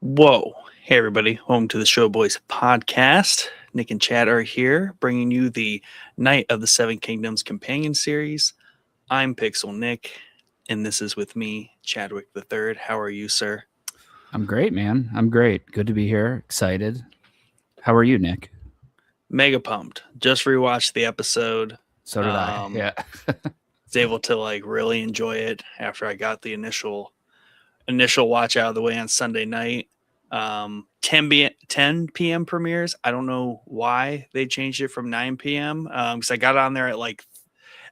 Whoa. Hey, everybody. Welcome to the Show Boys podcast. Nick and Chad are here bringing you the Knight of the Seven Kingdoms companion series. I'm Pixel Nick, and this is with me, Chadwick III. How are you, sir? I'm great, man. I'm great. Good to be here. Excited. How are you, Nick? Mega pumped. Just rewatched the episode. So did I. Yeah. Was able to really enjoy it after I got the initial watch out of the way on Sunday night. 10 p.m. premieres. I don't know why they changed it from 9 p.m. Because I got on there at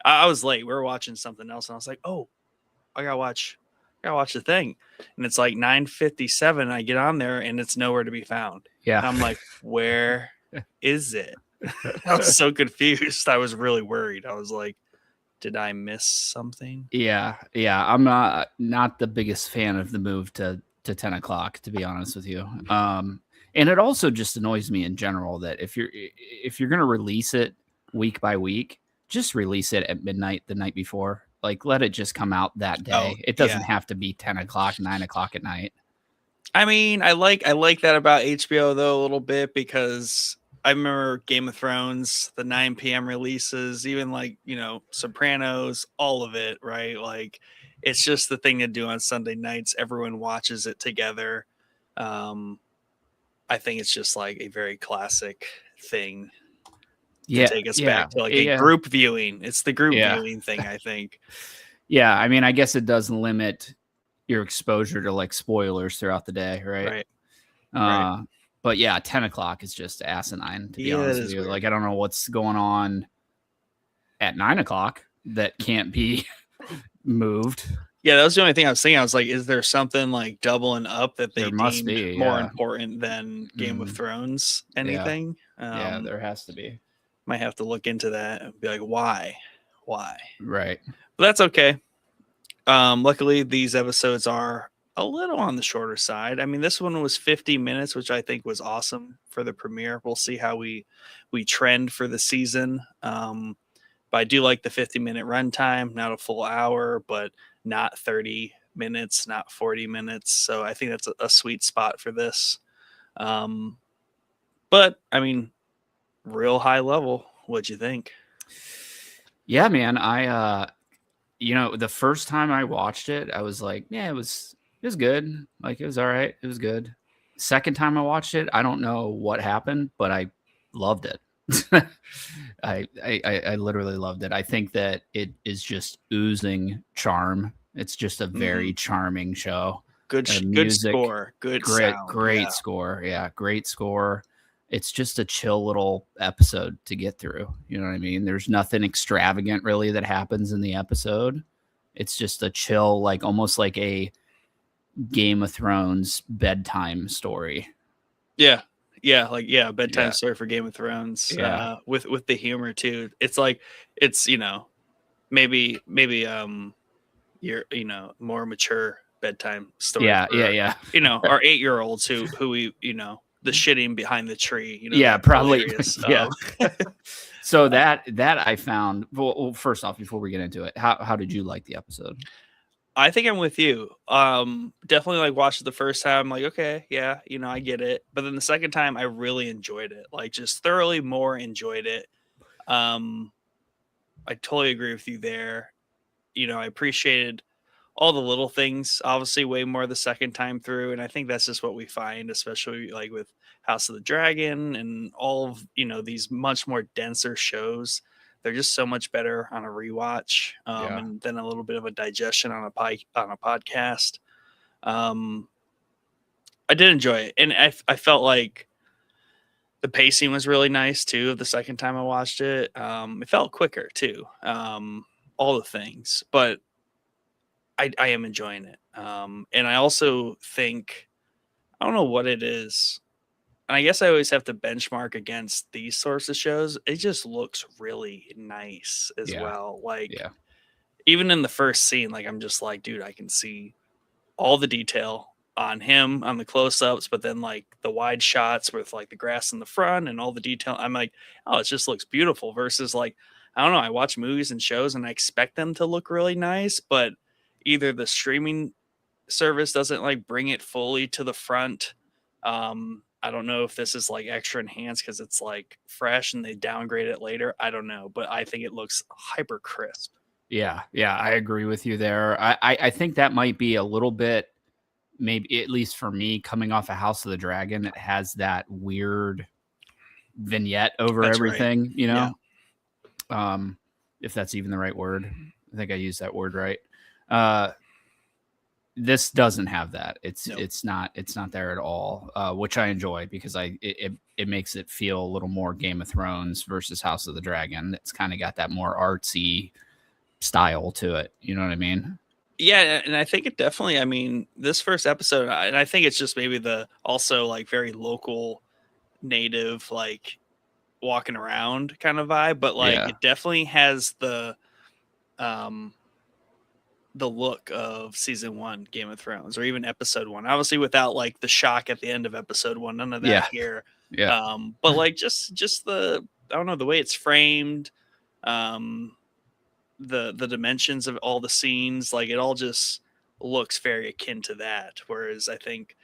I was late. We were watching something else, and I was like, "Oh, I gotta watch the thing." And it's like 9:57. I get on there, and it's nowhere to be found. Yeah. And I'm like, "Where is it?" I was so confused. I was really worried. I was like, "Did I miss something?" Yeah. I'm not the biggest fan of the move to 10 o'clock, to be honest with you. And it also just annoys me in general that if you're gonna release it week by week, just release it at midnight the night before. Like, let it just come out that day. It doesn't have to be 10 o'clock, 9 o'clock at night. I mean, I like that about HBO though a little bit, because I remember Game of Thrones, the 9 p.m. releases, even Sopranos, all of it, right? Like, it's just the thing to do on Sunday nights. Everyone watches it together. I think it's just like a very classic thing to take us back to a group viewing. It's the group viewing thing, I think. Yeah, I mean, I guess it does limit your exposure to spoilers throughout the day, right? Right. But yeah, 10 o'clock is just asinine, to be honest with you. Weird. I don't know what's going on at 9 o'clock that can't be moved. Yeah, that was the only thing I was thinking. I was like, is there something doubling up that they must be more important than Game of Thrones? Anything? Yeah, there has to be. Might have to look into that and be like, why? Right. But that's okay. Luckily, these episodes are a little on the shorter side. I mean, this one was 50 minutes, which I think was awesome for the premiere. We'll see how we trend for the season. But I do like the 50-minute runtime, not a full hour, but not 30 minutes, not 40 minutes. So I think that's a sweet spot for this. But I mean, real high level. What'd you think? Yeah, man. The first time I watched it, I was like, yeah, it was good. Like, it was all right. It was good. Second time I watched it, I don't know what happened, but I loved it. I literally loved it. I think that it is just oozing charm. It's just a very charming show. Good score. Good sound. Great score. Yeah, great score. It's just a chill little episode to get through. You know what I mean? There's nothing extravagant really that happens in the episode. It's just a chill, almost like a Game of Thrones bedtime story. Yeah. Bedtime story for Game of Thrones. Yeah. With the humor too. It's maybe your more mature bedtime story. Yeah. Our 8-year-olds who we the shitting behind the tree. Probably. Yeah. So that I found. Well, first off, before we get into it, how did you like the episode? I think I'm with you. Definitely watched it the first time. I'm like, okay, yeah, I get it. But then the second time, I really enjoyed it. Just thoroughly more enjoyed it. I totally agree with you there. I appreciated all the little things, obviously, way more the second time through. And I think that's just what we find, especially with House of the Dragon and all of, these much more denser shows. They're just so much better on a rewatch, and then a little bit of a digestion on a podcast. I did enjoy it, and I felt like the pacing was really nice too. The second time I watched it, it felt quicker too. All the things, but I am enjoying it, and I also think, I don't know what it is. And I guess I always have to benchmark against these sorts of shows. It just looks really nice as well. Even in the first scene, I'm just like, dude, I can see all the detail on him on the close-ups, but then the wide shots with the grass in the front and all the detail. I'm like, oh, it just looks beautiful. Versus I don't know, I watch movies and shows and I expect them to look really nice, but either the streaming service doesn't bring it fully to the front I don't know if this is like extra enhanced because it's like fresh and they downgrade it later. I don't know, but I think it looks hyper crisp. Yeah, yeah, I agree with you there. I think that might be a little bit, maybe at least for me, coming off of House of the Dragon, it has that weird vignette over That's right. everything, you Yeah. know? If that's even the right word. I think I used that word right. This doesn't have that. Nope. It's not there at all, which I enjoy because it makes it feel a little more Game of Thrones versus House of the Dragon. It's kind of got that more artsy style to it. You know what I mean? Yeah, and I think it definitely. I mean, this first episode, and I think it's just maybe the also like very local, native, like walking around kind of vibe, but like Yeah. it definitely has um the look of season 1 Game of Thrones or even episode 1. Obviously without like the shock at the end of episode 1, none of that Yeah. here. Yeah. But like just the, I don't know, the way it's framed, um the dimensions of all the scenes, like it all just looks very akin to that. Whereas I think,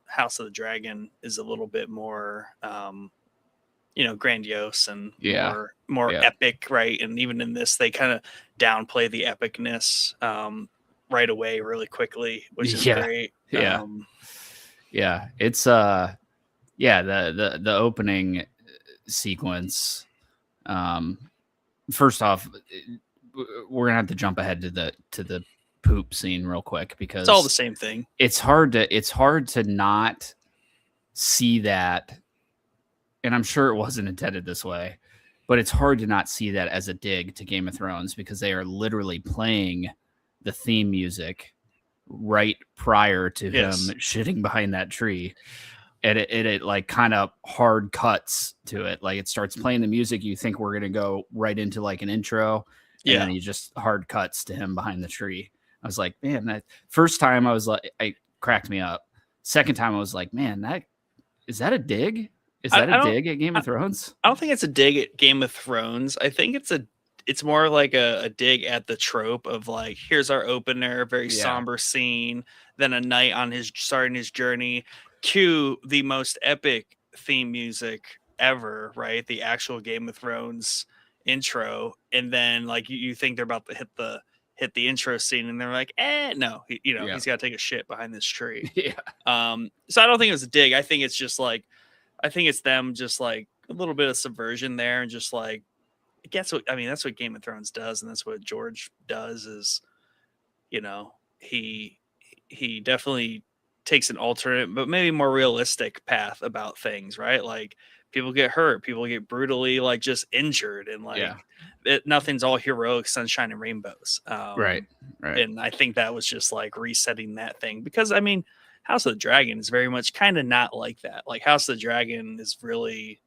House of the Dragon is a little bit more grandiose and Yeah. more Yeah. epic, right? And even in this, they kind of downplay the epicness right away, really quickly, which is Yeah. great. Yeah. Yeah. It's yeah, the opening sequence. First off, we're gonna have to jump ahead to the poop scene real quick because it's all the same thing. It's hard to not see that, and I'm sure it wasn't intended this way, but it's hard to not see that as a dig to Game of Thrones because they are literally playing the theme music right prior to him shitting behind that tree. And it like kind of hard cuts to it. Like it starts playing the music. You think we're going to go right into like an intro. And then he just hard cuts to him behind the tree. I was like, man, that first time I was like, it cracked me up. Second time I was like, man, is that a dig? Is that a dig at Game of Thrones? I don't think it's a dig at Game of Thrones. I think it's more like a dig at the trope of like, here's our opener, very somber scene, then a knight on starting his journey, cue the most epic theme music ever, right? The actual Game of Thrones intro, and then like you think they're about to hit the intro scene, and they're like, no, he's got to take a shit behind this tree. So I don't think it was a dig. I think it's just like, I think it's them just like a little bit of subversion there, and just like, that's what Game of Thrones does, and that's what George does. Is he definitely takes an alternate, but maybe more realistic path about things, right? Like people get hurt, people get brutally like just injured, and like nothing's all heroic sunshine and rainbows. Right. And I think that was just like resetting that thing, because I mean, House of the Dragon is very much kind of not like that. Like House of the Dragon is really,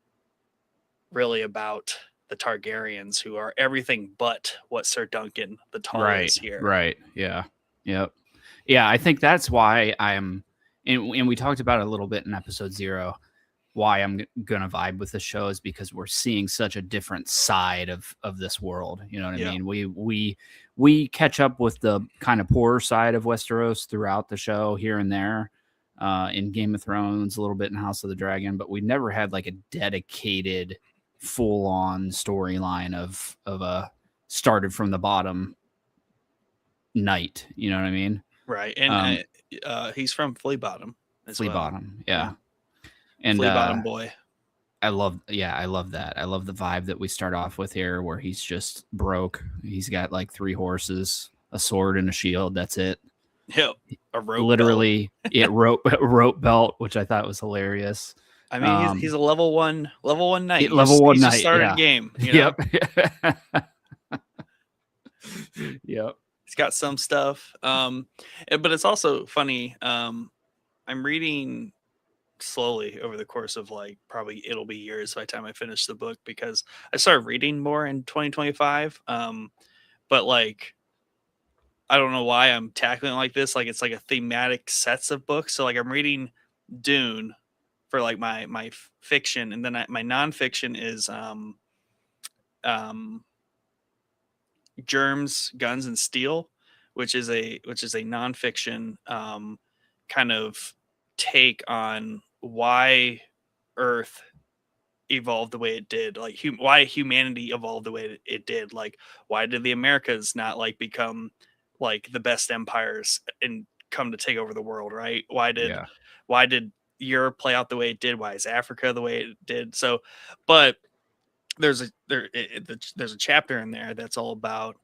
really about the Targaryens, who are everything but what Sir Duncan the Tall is here. Right. Yeah. Yep. Yeah. I think that's why and we talked about it a little bit in episode 0, why I'm going to vibe with the show is because we're seeing such a different side of this world. You know what I mean? We catch up with the kind of poorer side of Westeros throughout the show here and there, in Game of Thrones, a little bit in House of the Dragon, but we never had like a dedicated full on storyline of a started from the bottom knight. You know what I mean? Right. And he's from Flea Bottom. Flea Bottom. Yeah. And Flea Bottom boy. I love that. I love the vibe that we start off with here, where he's just broke. He's got like 3 horses, a sword, and a shield. That's it. Yep. A rope literally belt. rope belt, which I thought was hilarious. I mean, he's a level one knight. Level 1 knight. Just started a game. Yep. Yep. He's got some stuff. But it's also funny. I'm reading slowly over the course of like, probably it'll be years by the time I finish the book, because I started reading more in 2025. But like, I don't know why I'm tackling it like this. Like it's like a thematic sets of books. So like I'm reading Dune for like my fiction, and then my nonfiction is Germs, Guns, and Steel, which is a nonfiction kind of take on why Earth evolved the way it did, like why humanity evolved the way it did. Like, why did the Americas not like become like the best empires and come to take over the world, right? Why did Europe play out the way it did? Why is Africa the way it did? So, but there's a chapter in there that's all about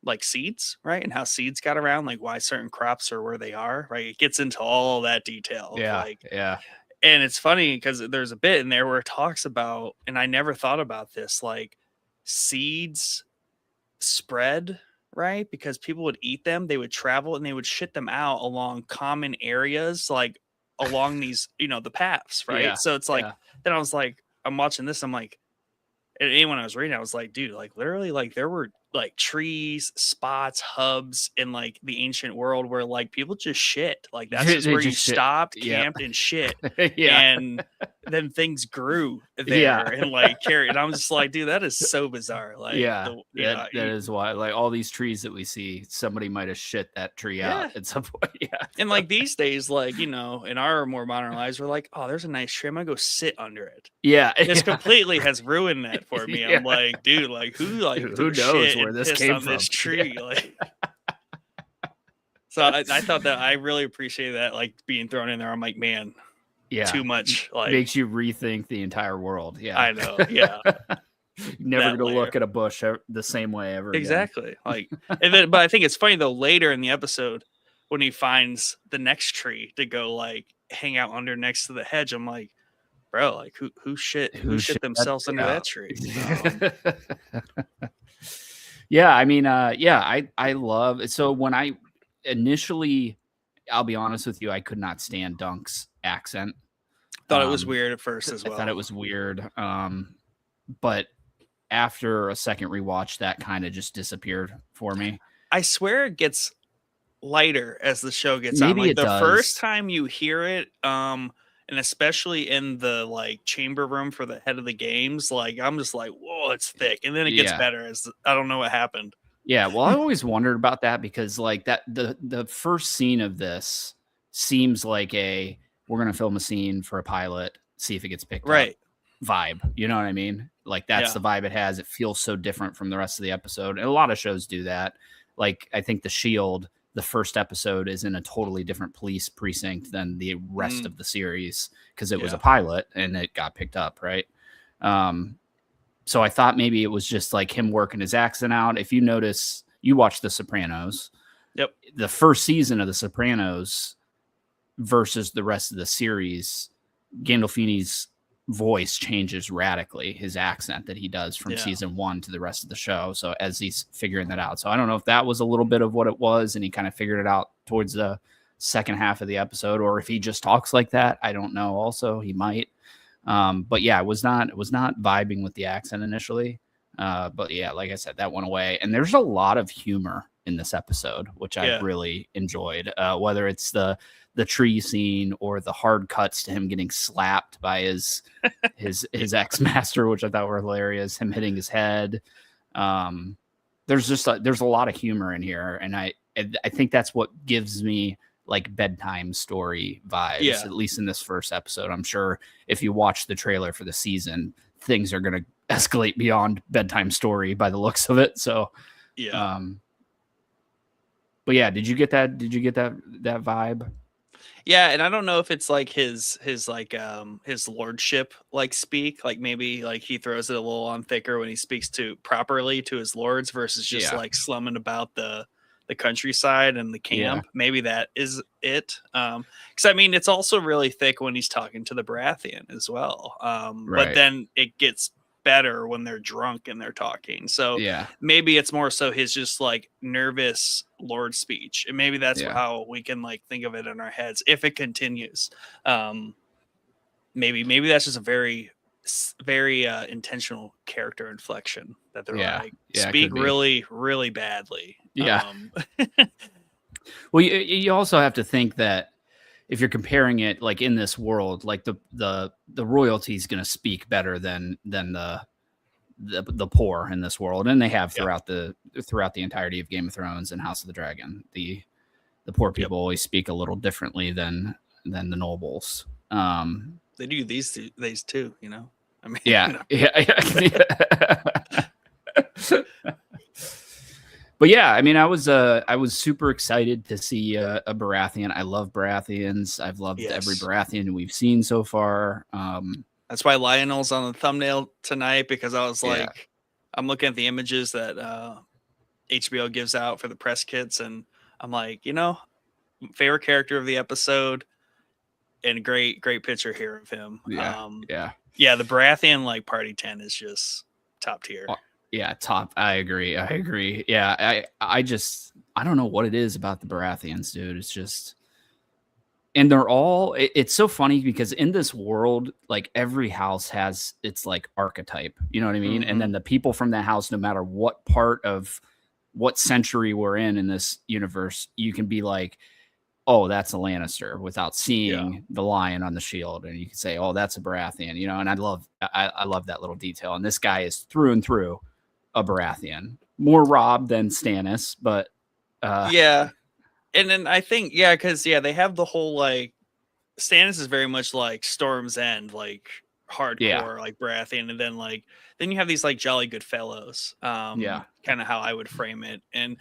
like seeds, right? And how seeds got around, like why certain crops are where they are, right? It gets into all that detail of Yeah. like, Yeah. and it's funny because there's a bit in there where it talks about, and I never thought about this, like seeds spread, right? Because people would eat them, they would travel and they would shit them out along common areas, like along these, the paths, right? Yeah. So it's like, Yeah. then I was like, I'm watching this, I'm like, and when I was reading, I was like, dude, like literally, like there were like trees, spots, hubs in like the ancient world where like people just shit. Like that's just They where you just shit. stopped, Yeah. camped, and shit. Yeah. And then things grew there Yeah. and like carried. And I'm just like, dude, that is so bizarre. Like, yeah, that is why, like all these trees that we see, somebody might have shit that tree out at some point. Yeah. And like these days, like, in our more modern lives, we're like, oh, there's a nice tree. I'm gonna go sit under it. Yeah. This completely has ruined that for me. Yeah. I'm like, dude, like who knows shit where and this pissed came on from? this tree? Yeah. Like, so I thought that I really appreciate that, like being thrown in there. I'm like, man, Yeah. too much. Like, makes you rethink the entire world. Yeah. I know. Yeah. Never gonna look at a bush the same way ever again. Exactly. Like, and then, but I think it's funny though, later in the episode when he finds the next tree to go like hang out under next to the hedge, I'm like, bro, like who shit themselves under that tree? Yeah, I mean, I love it. So when I initially, I'll be honest with you, I could not stand Dunk's accent. Thought it was weird at first as well. I thought it was weird. But after a second rewatch, that kind of just disappeared for me. I swear it gets lighter as the show gets on. Like the first time you hear it, and especially in the like chamber room for the head of the games, like I'm just like, whoa, it's thick. And then it gets better I don't know what happened. Yeah, well, I always wondered about that because like that the first scene of this seems like we're gonna film a scene for a pilot, see if it gets picked up vibe. You know what I mean? Like that's the vibe it has. It feels so different from the rest of the episode. And a lot of shows do that. Like I think The Shield, the first episode is in a totally different police precinct than the rest of the series because it was a pilot and it got picked up, right? So I thought maybe it was just like him working his accent out. If you notice, you watch The Sopranos. Yep. The first season of The Sopranos versus the rest of the series, Gandolfini's voice changes radically, his accent that he does from season 1 to the rest of the show. So as he's figuring that out. So I don't know if that was a little bit of what it was and he kind of figured it out towards the second half of the episode, or if he just talks like that. I don't know. Also, he might. But yeah, it was not vibing with the accent initially. But yeah, like I said, that went away. And there's a lot of humor in this episode, which I really enjoyed. Whether it's the tree scene or the hard cuts to him getting slapped by his ex-master, which I thought were hilarious, him hitting his head. There's a lot of humor in here. And I think that's what gives me like bedtime story vibes, at least in this first episode. I'm sure if you watch the trailer for the season, things are going to escalate beyond bedtime story by the looks of it. So, but yeah, did you get that vibe? Yeah, and I don't know if it's like his like his lordship like speak, like maybe like he throws it a little on thicker when he speaks properly to his lords versus just like slumming about the countryside and the camp. Maybe that is it. Because I mean, it's also really thick when he's talking to the Baratheon as well. But then it gets better when they're drunk and they're talking. So maybe it's more so his just like nervous lord speech, and maybe that's how we can like think of it in our heads if it continues. Maybe that's just a very intentional character inflection that they're like speak really really badly. Well, you also have to think that if you're comparing it like in this world, like the royalty is going to speak better than the poor in this world, and they have throughout the entirety of Game of Thrones and House of the Dragon. The poor people always speak a little differently than the nobles. They do these too, you know. I mean, Yeah, you know. yeah. But yeah, I mean, I was super excited to see a Baratheon. I love Baratheons. I've loved every Yes. Baratheon we've seen so far. That's why Lionel's on the thumbnail tonight, because I was Yeah, like, I'm looking at the images that HBO gives out for the press kits, and I'm like, you know, favorite character of the episode, and great picture here of him. yeah, yeah. Yeah, the Baratheon like party tent is just top tier. Yeah, top. I agree. Yeah, I don't know what it is about the Baratheons, dude. It's just, and they're all. It's so funny because in this world, like every house has its like archetype. You know what I mean? And then the people from that house, no matter what part of what century we're in this universe, you can be like, oh, that's a Lannister without seeing the lion on the shield, and you can say, oh, that's a Baratheon. You know, and I love that little detail. And this guy is through and through a Baratheon, more Rob than Stannis, but yeah. And then I think, yeah, because they have the whole like Stannis is very much like Storm's End, like hardcore, like Baratheon, and then you have these like jolly good fellows. Kind of how I would frame it. And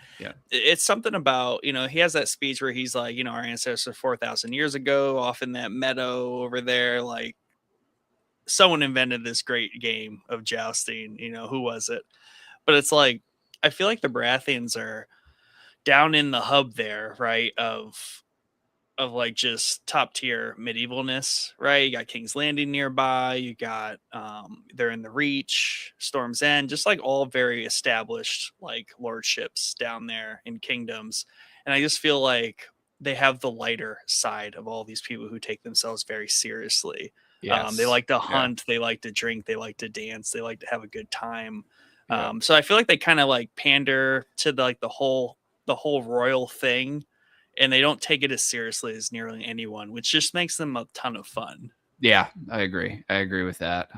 it's something about, he has that speech where he's like, our ancestors 4,000 years ago, off in that meadow over there, like someone invented this great game of jousting. Who was it? But it's like, I feel like the Baratheons are down in the hub there, right? Of like just top tier medievalness, right? You got King's Landing nearby, you got they're in the Reach, Storm's End, just like all very established like lordships down there in kingdoms. And I just feel like they have the lighter side of all these people who take themselves very seriously. They like to hunt, they like to drink, they like to dance, they like to have a good time. So I feel like they kind of like pander to the whole royal thing, and they don't take it as seriously as nearly anyone, which just makes them a ton of fun. Yeah, I agree with that.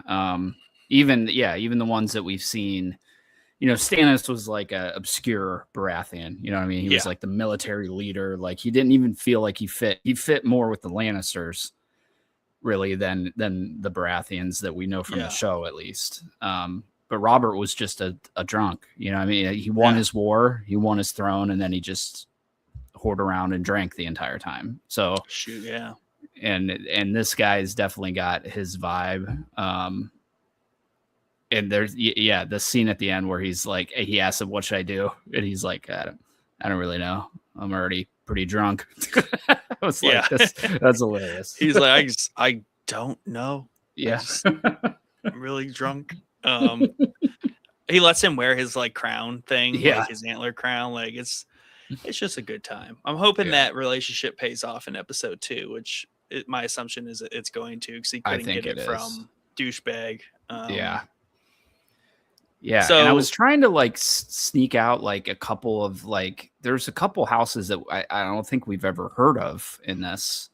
Even the ones that we've seen, Stannis was like a obscure Baratheon. You know what I mean? He was like the military leader. Like he didn't even feel like he fit. He fit more with the Lannisters, really, than the Baratheons that we know from the show, at least. But Robert was just a drunk. You know what I mean? He won his war, he won his throne, and then he just hoard around and drank the entire time. So shoot, yeah. And this guy's definitely got his vibe. And there's the scene at the end where he's like, he asks him, what should I do? And he's like, I don't really know. I'm already pretty drunk. I was like, that's hilarious. He's like, I don't know. Yeah. I'm really drunk. He lets him wear his like crown thing, like his antler crown. Like it's just a good time. I'm hoping that relationship pays off in episode 2, which my assumption is it's going to, because he couldn't get it from douchebag. Yeah. So, and I was trying to like sneak out like a couple of like, there's a couple houses that I don't think we've ever heard of in this.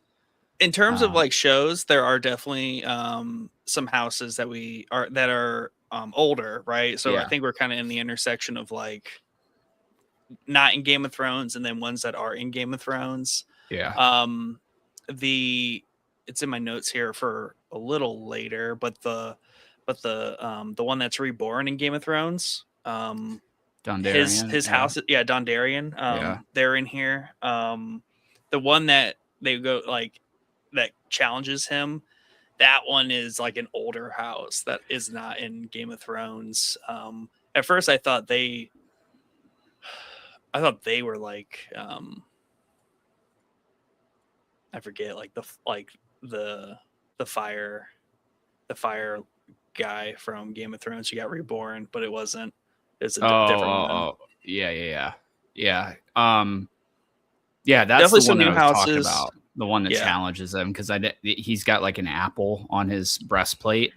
In terms of like shows, there are definitely some houses that are older, right? So I think we're kind of in the intersection of like not in Game of Thrones and then ones that are in Game of Thrones. It's in my notes here for a little later, but the one that's reborn in Game of Thrones, Dondarrion, his house, Dondarrion, they're in here. The one that they go like that challenges him, that one is like an older house that is not in Game of Thrones. At first I thought they were like I forget, like the fire guy from Game of Thrones who got reborn, but it wasn't. It's a different one. Yeah. That's definitely the one new that I was houses. talking about. The one that challenges him, because he's got like an apple on his breastplate,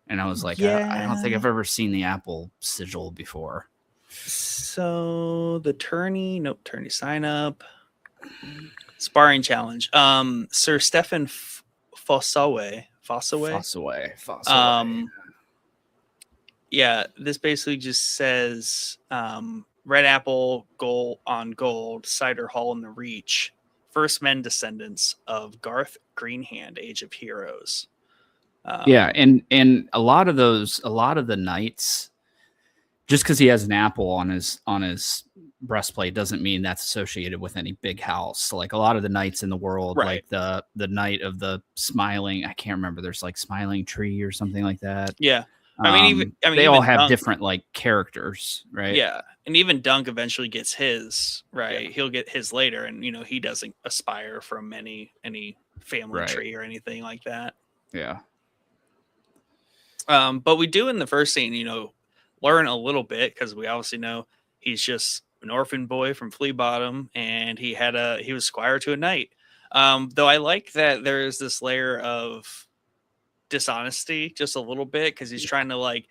and I was like, I don't think I've ever seen the apple sigil before. So the tourney sign up, sparring challenge. Sir Stefan Fossaway. Yeah, this basically just says red apple, gold on gold, cider hall in the Reach, first men descendants of Garth Greenhand, Age of Heroes. Yeah, and a lot of the knights, just because he has an apple on his breastplate doesn't mean that's associated with any big house. So like a lot of the knights in the world, Right. like the knight of the smiling, I can't remember, there's like smiling tree or something like that. Yeah. I mean, they all even have Dunk, different like characters, right? Yeah, and even Dunk eventually gets his, right? Yeah. He'll get his later, and he doesn't aspire from any family Right. tree or anything like that. Yeah. But we do in the first scene, learn a little bit, because we obviously know he's just an orphan boy from Flea Bottom, and he was squire to a knight. Though I like that there's this layer of dishonesty just a little bit, because he's trying to like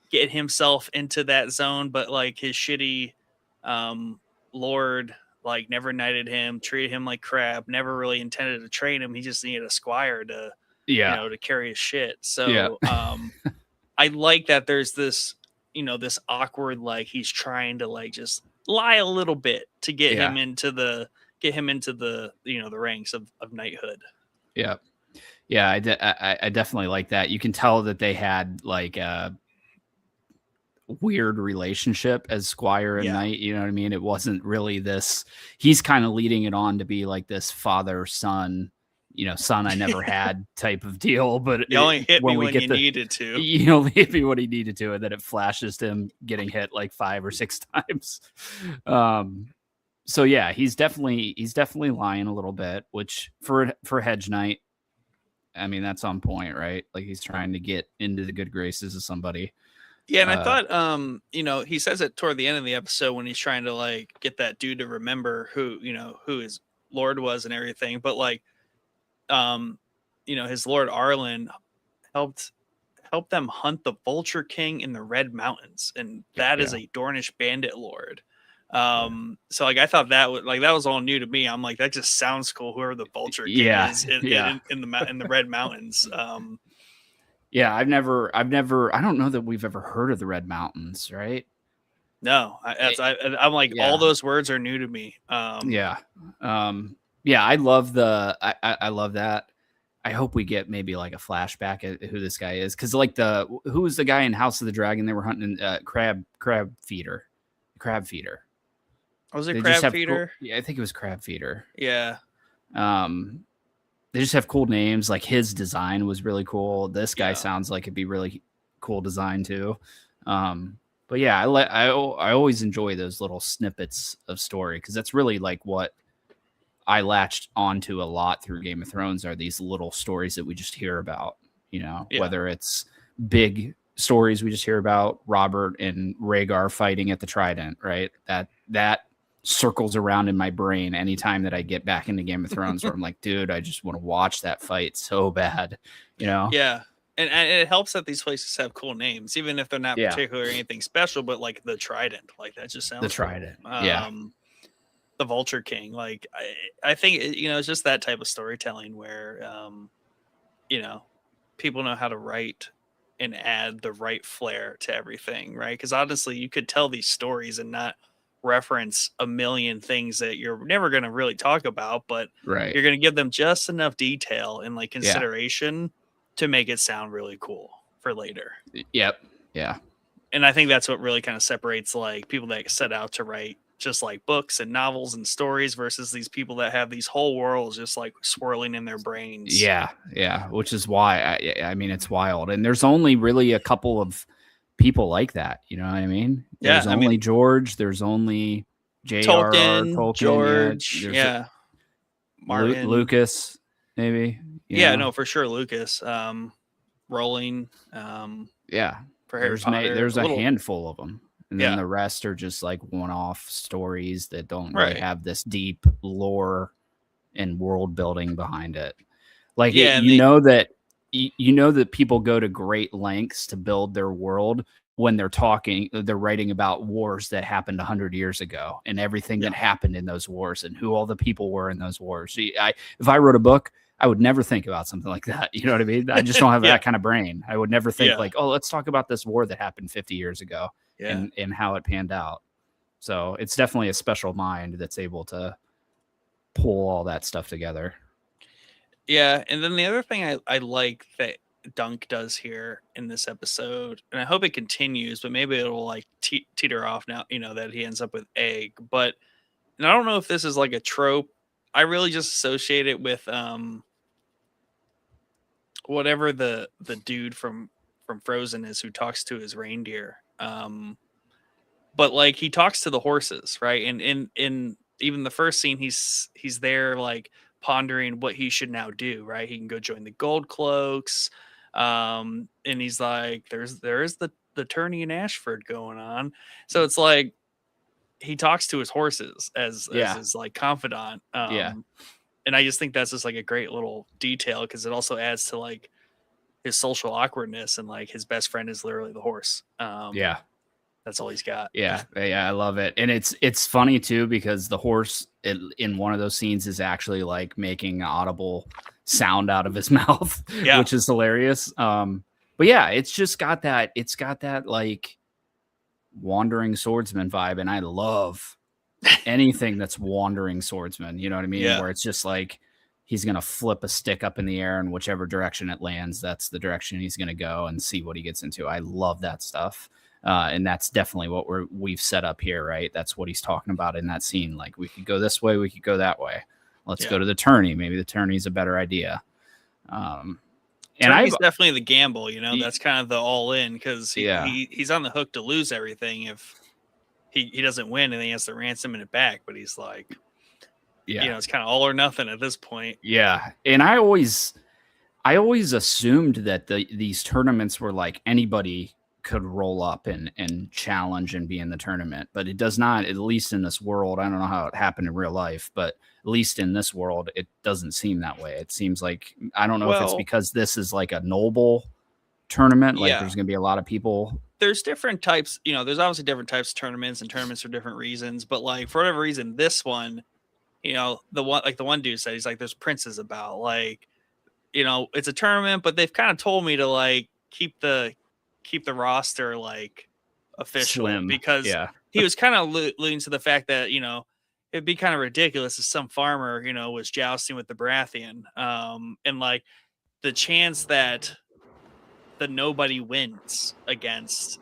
get himself into that zone, but like his shitty lord like never knighted him, treated him like crap, never really intended to train him. He just needed a squire to to carry his shit. So I like that there's this this awkward, like he's trying to like just lie a little bit to get him into the the ranks of knighthood. Yeah. I definitely like that. You can tell that they had like a weird relationship as squire and knight. You know what I mean? It wasn't really this. He's kind of leading it on to be like this father son, son I never had type of deal. But you only hit me when you needed to. You only hit me when he needed to, and then it flashes to him getting hit like 5 or 6 times. So yeah, he's definitely lying a little bit, which for Hedge Knight, I mean, that's on point, right? Like he's trying to get into the good graces of somebody. Yeah, and I thought, he says it toward the end of the episode when he's trying to like get that dude to remember who his lord was and everything. But like, his lord Arlen helped them hunt the Vulture King in the Red Mountains, and that is a Dornish bandit lord. So like I thought that was all new to me. I'm like, that just sounds cool. Whoever the Vulture King is in the Red Mountains. I've never. I don't know that we've ever heard of the Red Mountains, right? No, I'm like all those words are new to me. I love I love that. I hope we get maybe like a flashback at who this guy is, because like who was the guy in House of the Dragon they were hunting? Crab feeder. Was it Crab Feeder? Yeah, I think it was Crab Feeder. Yeah. They just have cool names. Like his design was really cool. This guy sounds like it'd be really cool design too. But yeah, I always enjoy those little snippets of story, because that's really like what I latched onto a lot through Game of Thrones, are these little stories that we just hear about, whether it's big stories we just hear about Robert and Rhaegar fighting at the Trident, right? That circles around in my brain anytime that I get back into Game of Thrones, where I'm like, dude, I just want to watch that fight so bad, Yeah. And it helps that these places have cool names, even if they're not particularly anything special, but like the Trident, like that just sounds the Trident. Cool. The Vulture King, like I think it's just that type of storytelling where people know how to write and add the right flair to everything, right? Because honestly, you could tell these stories and not reference a million things that you're never going to really talk about, but you're going to give them just enough detail and like consideration to make it sound really cool for later. Yep. Yeah. And I think that's what really kind of separates like people that set out to write just like books and novels and stories versus these people that have these whole worlds just like swirling in their brains. Yeah. Which is why I mean, it's wild. And there's only really a couple of people like that. You know what I mean? There's only George. There's only J.R.R. Tolkien, George. Martin. Lucas, maybe. No, for sure. Lucas. Rowling. For Harry Potter. There's a handful of them. And then the rest are just like one-off stories that don't really have this deep lore and world building behind it. Like that people go to great lengths to build their world when they're writing about wars that happened 100 years ago and everything that happened in those wars and who all the people were in those wars. If I wrote a book, I would never think about something like that. You know what I mean? I just don't have that kind of brain. I would never think like, oh, let's talk about this war that happened 50 years ago and how it panned out. So it's definitely a special mind that's able to pull all that stuff together. Yeah, and then the other thing I like that Dunk does here in this episode, and I hope it continues, but maybe it'll like teeter off now, that he ends up with Egg. But and I don't know if this is like a trope. I really just associate it with whatever the dude from Frozen is who talks to his reindeer. But like he talks to the horses, right? And in even the first scene, he's there like pondering what he should now do, right? He can go join the Gold Cloaks. And he's like, there is the tourney in Ashford going on. So it's like he talks to his horses as his like confidant. And I just think that's just like a great little detail because it also adds to like his social awkwardness and like his best friend is literally the horse. That's all he's got. Yeah, I love it. And it's funny too because the horse in one of those scenes is actually like making audible sound out of his mouth, which is hilarious. But yeah, it's got that like wandering swordsman vibe, and I love anything that's wandering swordsman, you know what I mean? Where it's just like he's gonna flip a stick up in the air and whichever direction it lands, that's the direction he's gonna go and see what he gets into. I love that stuff. And that's definitely what we've set up here, right? That's what he's talking about in that scene. Like we could go this way, we could go that way. Let's go to the tourney. Maybe the tourney's a better idea. And tourney's definitely the gamble, that's kind of the all in because he's on the hook to lose everything if he doesn't win and he has to ransom it back. But he's like, it's kind of all or nothing at this point. Yeah. And I always assumed that these tournaments were like anybody could roll up and challenge and be in the tournament, but it does not, at least in this world. I don't know how it happened in real life, but at least in this world, it doesn't seem that way. It seems like, I don't know if it's because this is like a noble tournament, like there's going to be a lot of people. There's different types, there's obviously different types of tournaments and tournaments for different reasons, but like for whatever reason, this one, the one dude said, he's like, there's princes about, like, it's a tournament, but they've kind of told me to like keep the roster like official slim, because he was kind of alluding to the fact that it'd be kind of ridiculous if some farmer was jousting with the Baratheon, and like the chance that the nobody wins against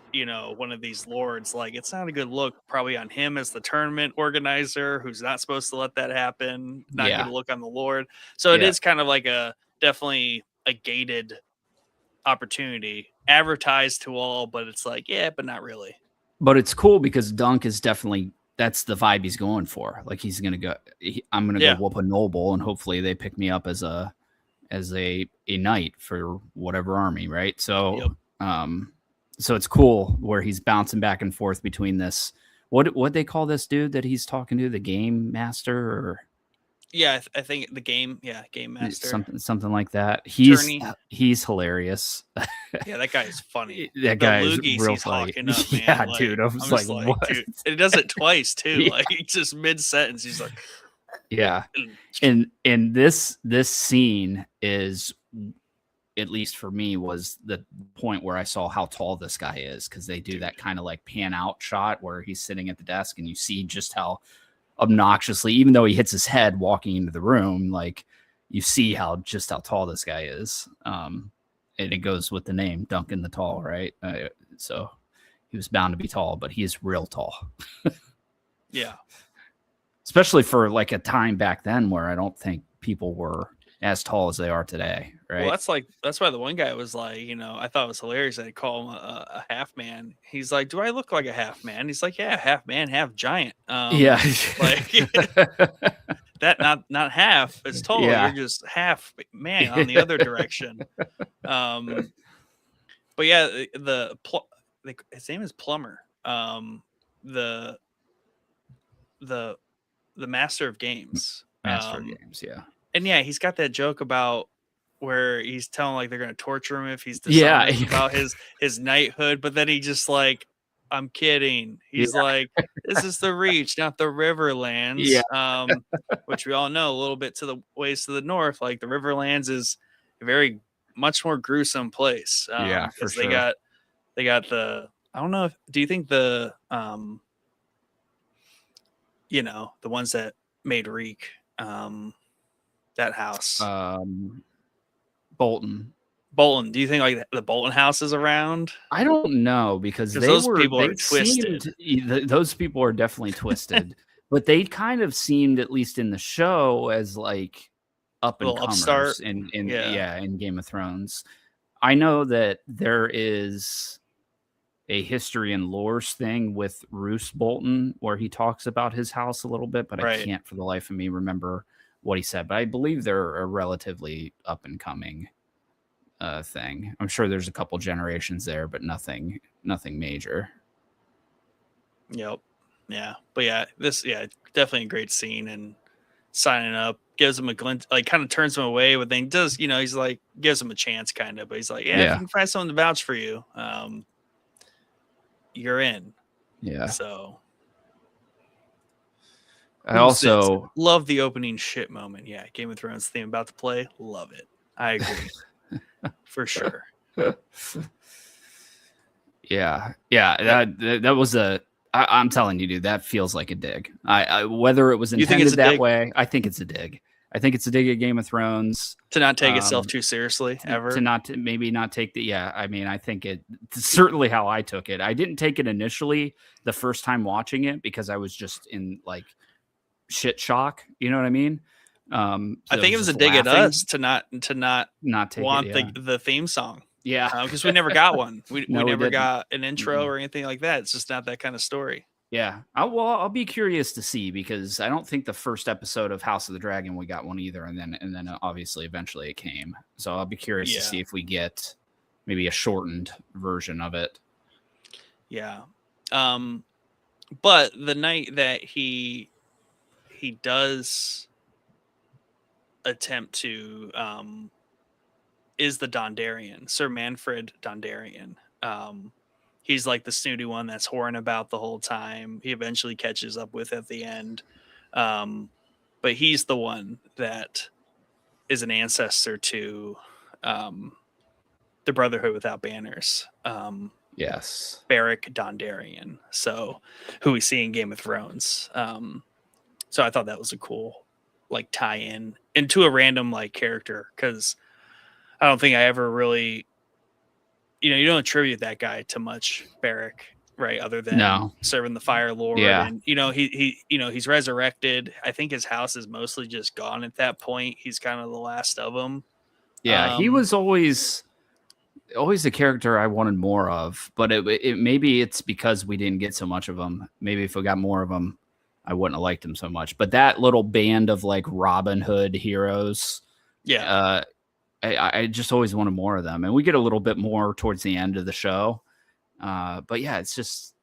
one of these lords, like it's not a good look probably on him as the tournament organizer who's not supposed to let that happen, not good look on the lord. So it is kind of like definitely a gated opportunity advertised to all, but it's like, but not really. But it's cool because Dunk is definitely, that's the vibe he's going for. Like he's going to go, I'm going to go whoop a noble and hopefully they pick me up as a knight for whatever army. Right. So, so it's cool where he's bouncing back and forth between this, what they call this dude that he's talking to, the game master or I think the game master, something like that. He's hilarious. That guy is funny. That guy is real funny. Up, man. Dude, I was like, what? Dude. And he does it twice too. Like just mid sentence, he's like, and this scene is, at least for me, was the point where I saw how tall this guy is because they do that kind of like pan out shot where he's sitting at the desk and you see just how obnoxiously, even though he hits his head walking into the room, like you see how tall this guy is. And it goes with the name Duncan the Tall, right? So he was bound to be tall, but he is real tall. Especially for like a time back then where I don't think people were as tall as they are today, right? Well, that's why the one guy was like, I thought it was hilarious that they call him a half man. He's like, do I look like a half man? He's like, yeah, half man, half giant. Like that, not half. It's tall. You're just half man on the other direction. But his name is Plumber. The master of games. Master of games, And he's got that joke about where he's telling like they're going to torture him if he's dishonest about his knighthood, but then he just like, I'm kidding. He's like, this is the Reach, not the Riverlands. Which we all know a little bit to the ways to the north. Like the Riverlands is a very much more gruesome place. For sure. They got the, I don't know do you think the the ones that made Reek, That house. Bolton. Bolton. Do you think like the Bolton house is around? I don't know because Those people are they twisted. seemed those people are definitely twisted, but they kind of seemed, at least in the show, as like up and Little upstart. comers in Game of Thrones. I know that there is a history and lores thing with Roose Bolton where he talks about his house a little bit, but I can't for the life of me remember what he said. But I believe they're a relatively up and coming thing. I'm sure there's a couple generations there, but nothing major. Yep. Yeah. But yeah, definitely a great scene, and signing up gives him a glint, like kind of turns him away, but then does, he's like gives him a chance kind of, but he's like, if you can find someone to vouch for you, you're in. Yeah. So I also love the opening shit moment. Yeah, Game of Thrones theme about to play. Love it. I agree. For sure. Yeah. That was I'm telling you, dude, that feels like a dig. I whether it was intended that way, I think it's a dig. I think it's a dig at Game of Thrones. To not take itself too seriously, ever. To maybe not take the, I mean, I think it's certainly how I took it. I didn't take it initially the first time watching it because I was just in like shit shock. You know what I mean? So I think it was a dig at us to not take want the theme song. Yeah. Because we never got one. We never got an intro or anything like that. It's just not that kind of story. Yeah. I'll be curious to see, because I don't think the first episode of House of the Dragon we got one either, and then obviously eventually it came. So I'll be curious to see if we get maybe a shortened version of it. Yeah. But the night that he does attempt to is the Dondarrion, Sir Manfred Dondarrion. He's like the snooty one that's whoring about the whole time. He eventually catches up with at the end. But he's the one that is an ancestor to the Brotherhood Without Banners. Yes. Beric Dondarrion. So who we see in Game of Thrones. So I thought that was a cool like tie-in into a random like character, because I don't think I ever really, you don't attribute that guy to much, Beric, right? Other than serving the Fire Lord, and he's resurrected. I think his house is mostly just gone at that point. He's kind of the last of them. Yeah, he was always a character I wanted more of, but it maybe it's because we didn't get so much of him. Maybe if we got more of him, I wouldn't have liked him so much. But that little band of like Robin Hood heroes, I just always wanted more of them, and we get a little bit more towards the end of the show. But yeah, it's just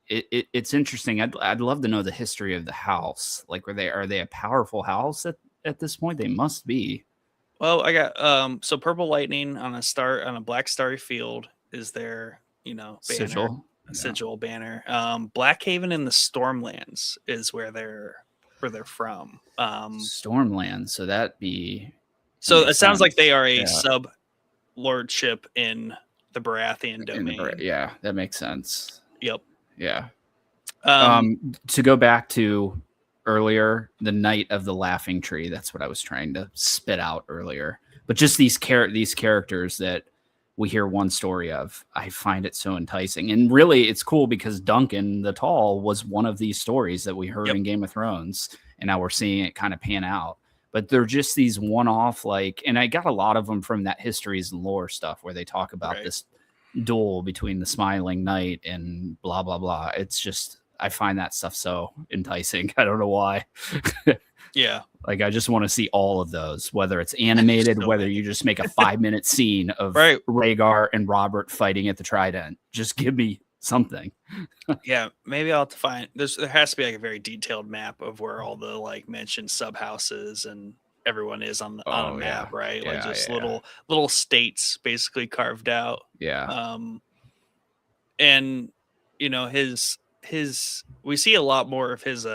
it's interesting. I'd love to know the history of the house. Like, are they a powerful house at this point? They must be. Well, I got so Purple Lightning on a black starry field is their banner. Sigil banner. Blackhaven in the Stormlands is where they're from. Stormlands, so that be. So it sounds like they are a sub lordship in the Baratheon domain. Yeah, that makes sense. Yep. Yeah. To go back to earlier, the Night of the Laughing Tree. That's what I was trying to spit out earlier. But just these characters that we hear one story of, I find it so enticing. And really, it's cool because Duncan the Tall was one of these stories that we heard in Game of Thrones, and now we're seeing it kind of pan out. But they're just these one-off, like, and I got a lot of them from that Histories and Lore stuff where they talk about this duel between the Smiling Knight and blah, blah, blah. It's just, I find that stuff so enticing. I don't know why. Yeah. Like, I just want to see all of those, whether it's animated, whether you just make a 5-minute scene of Rhaegar and Robert fighting at the Trident. Just give me something. Yeah, maybe I'll have to find. There has to be like a very detailed map of where all the like mentioned sub houses and everyone is on a map, right? Yeah, like just little states basically carved out. Yeah. And his we see a lot more of his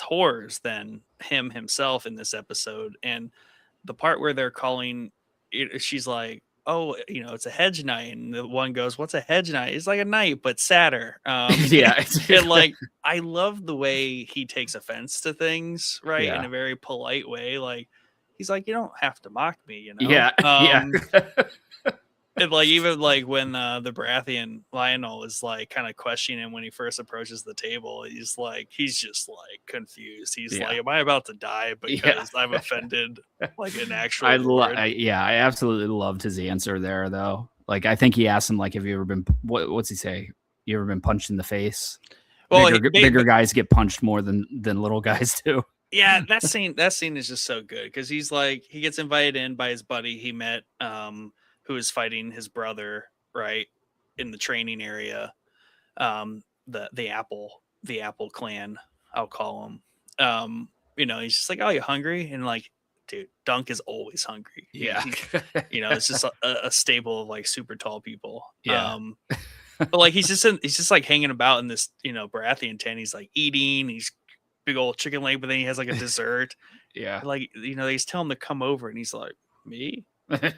horrors than himself in this episode. And the part where they're calling she's like, oh, it's a Hedge Knight, and the one goes, what's a Hedge Knight? It's like a knight but sadder. Yeah. And like I love the way he takes offense to things, right, in Yeah. a very polite way. Like he's like, you don't have to mock me, Yeah. Yeah. and like even like when the Baratheon Lionel is like kind of questioning him when he first approaches the table, he's just like confused. He's Yeah. like, am I about to die because I'm offended like an actual lord? I absolutely loved his answer there, though. Like, I think he asked him, like, have you ever been, what's he say? You ever been punched in the face? Well, bigger guys get punched more than little guys do. Yeah, that scene is just so good because he's like, he gets invited in by his buddy he met, who is fighting his brother, right, in the training area. The Apple clan, I'll call him. He's just like, oh, you hungry? And like, dude, Dunk is always hungry. Yeah. It's just a stable of like super tall people. Yeah. But like he's just like hanging about in this, Baratheon tent. He's like eating, he's big old chicken leg, but then he has like a dessert. Yeah. Like, they just tell him to come over and he's like, me? But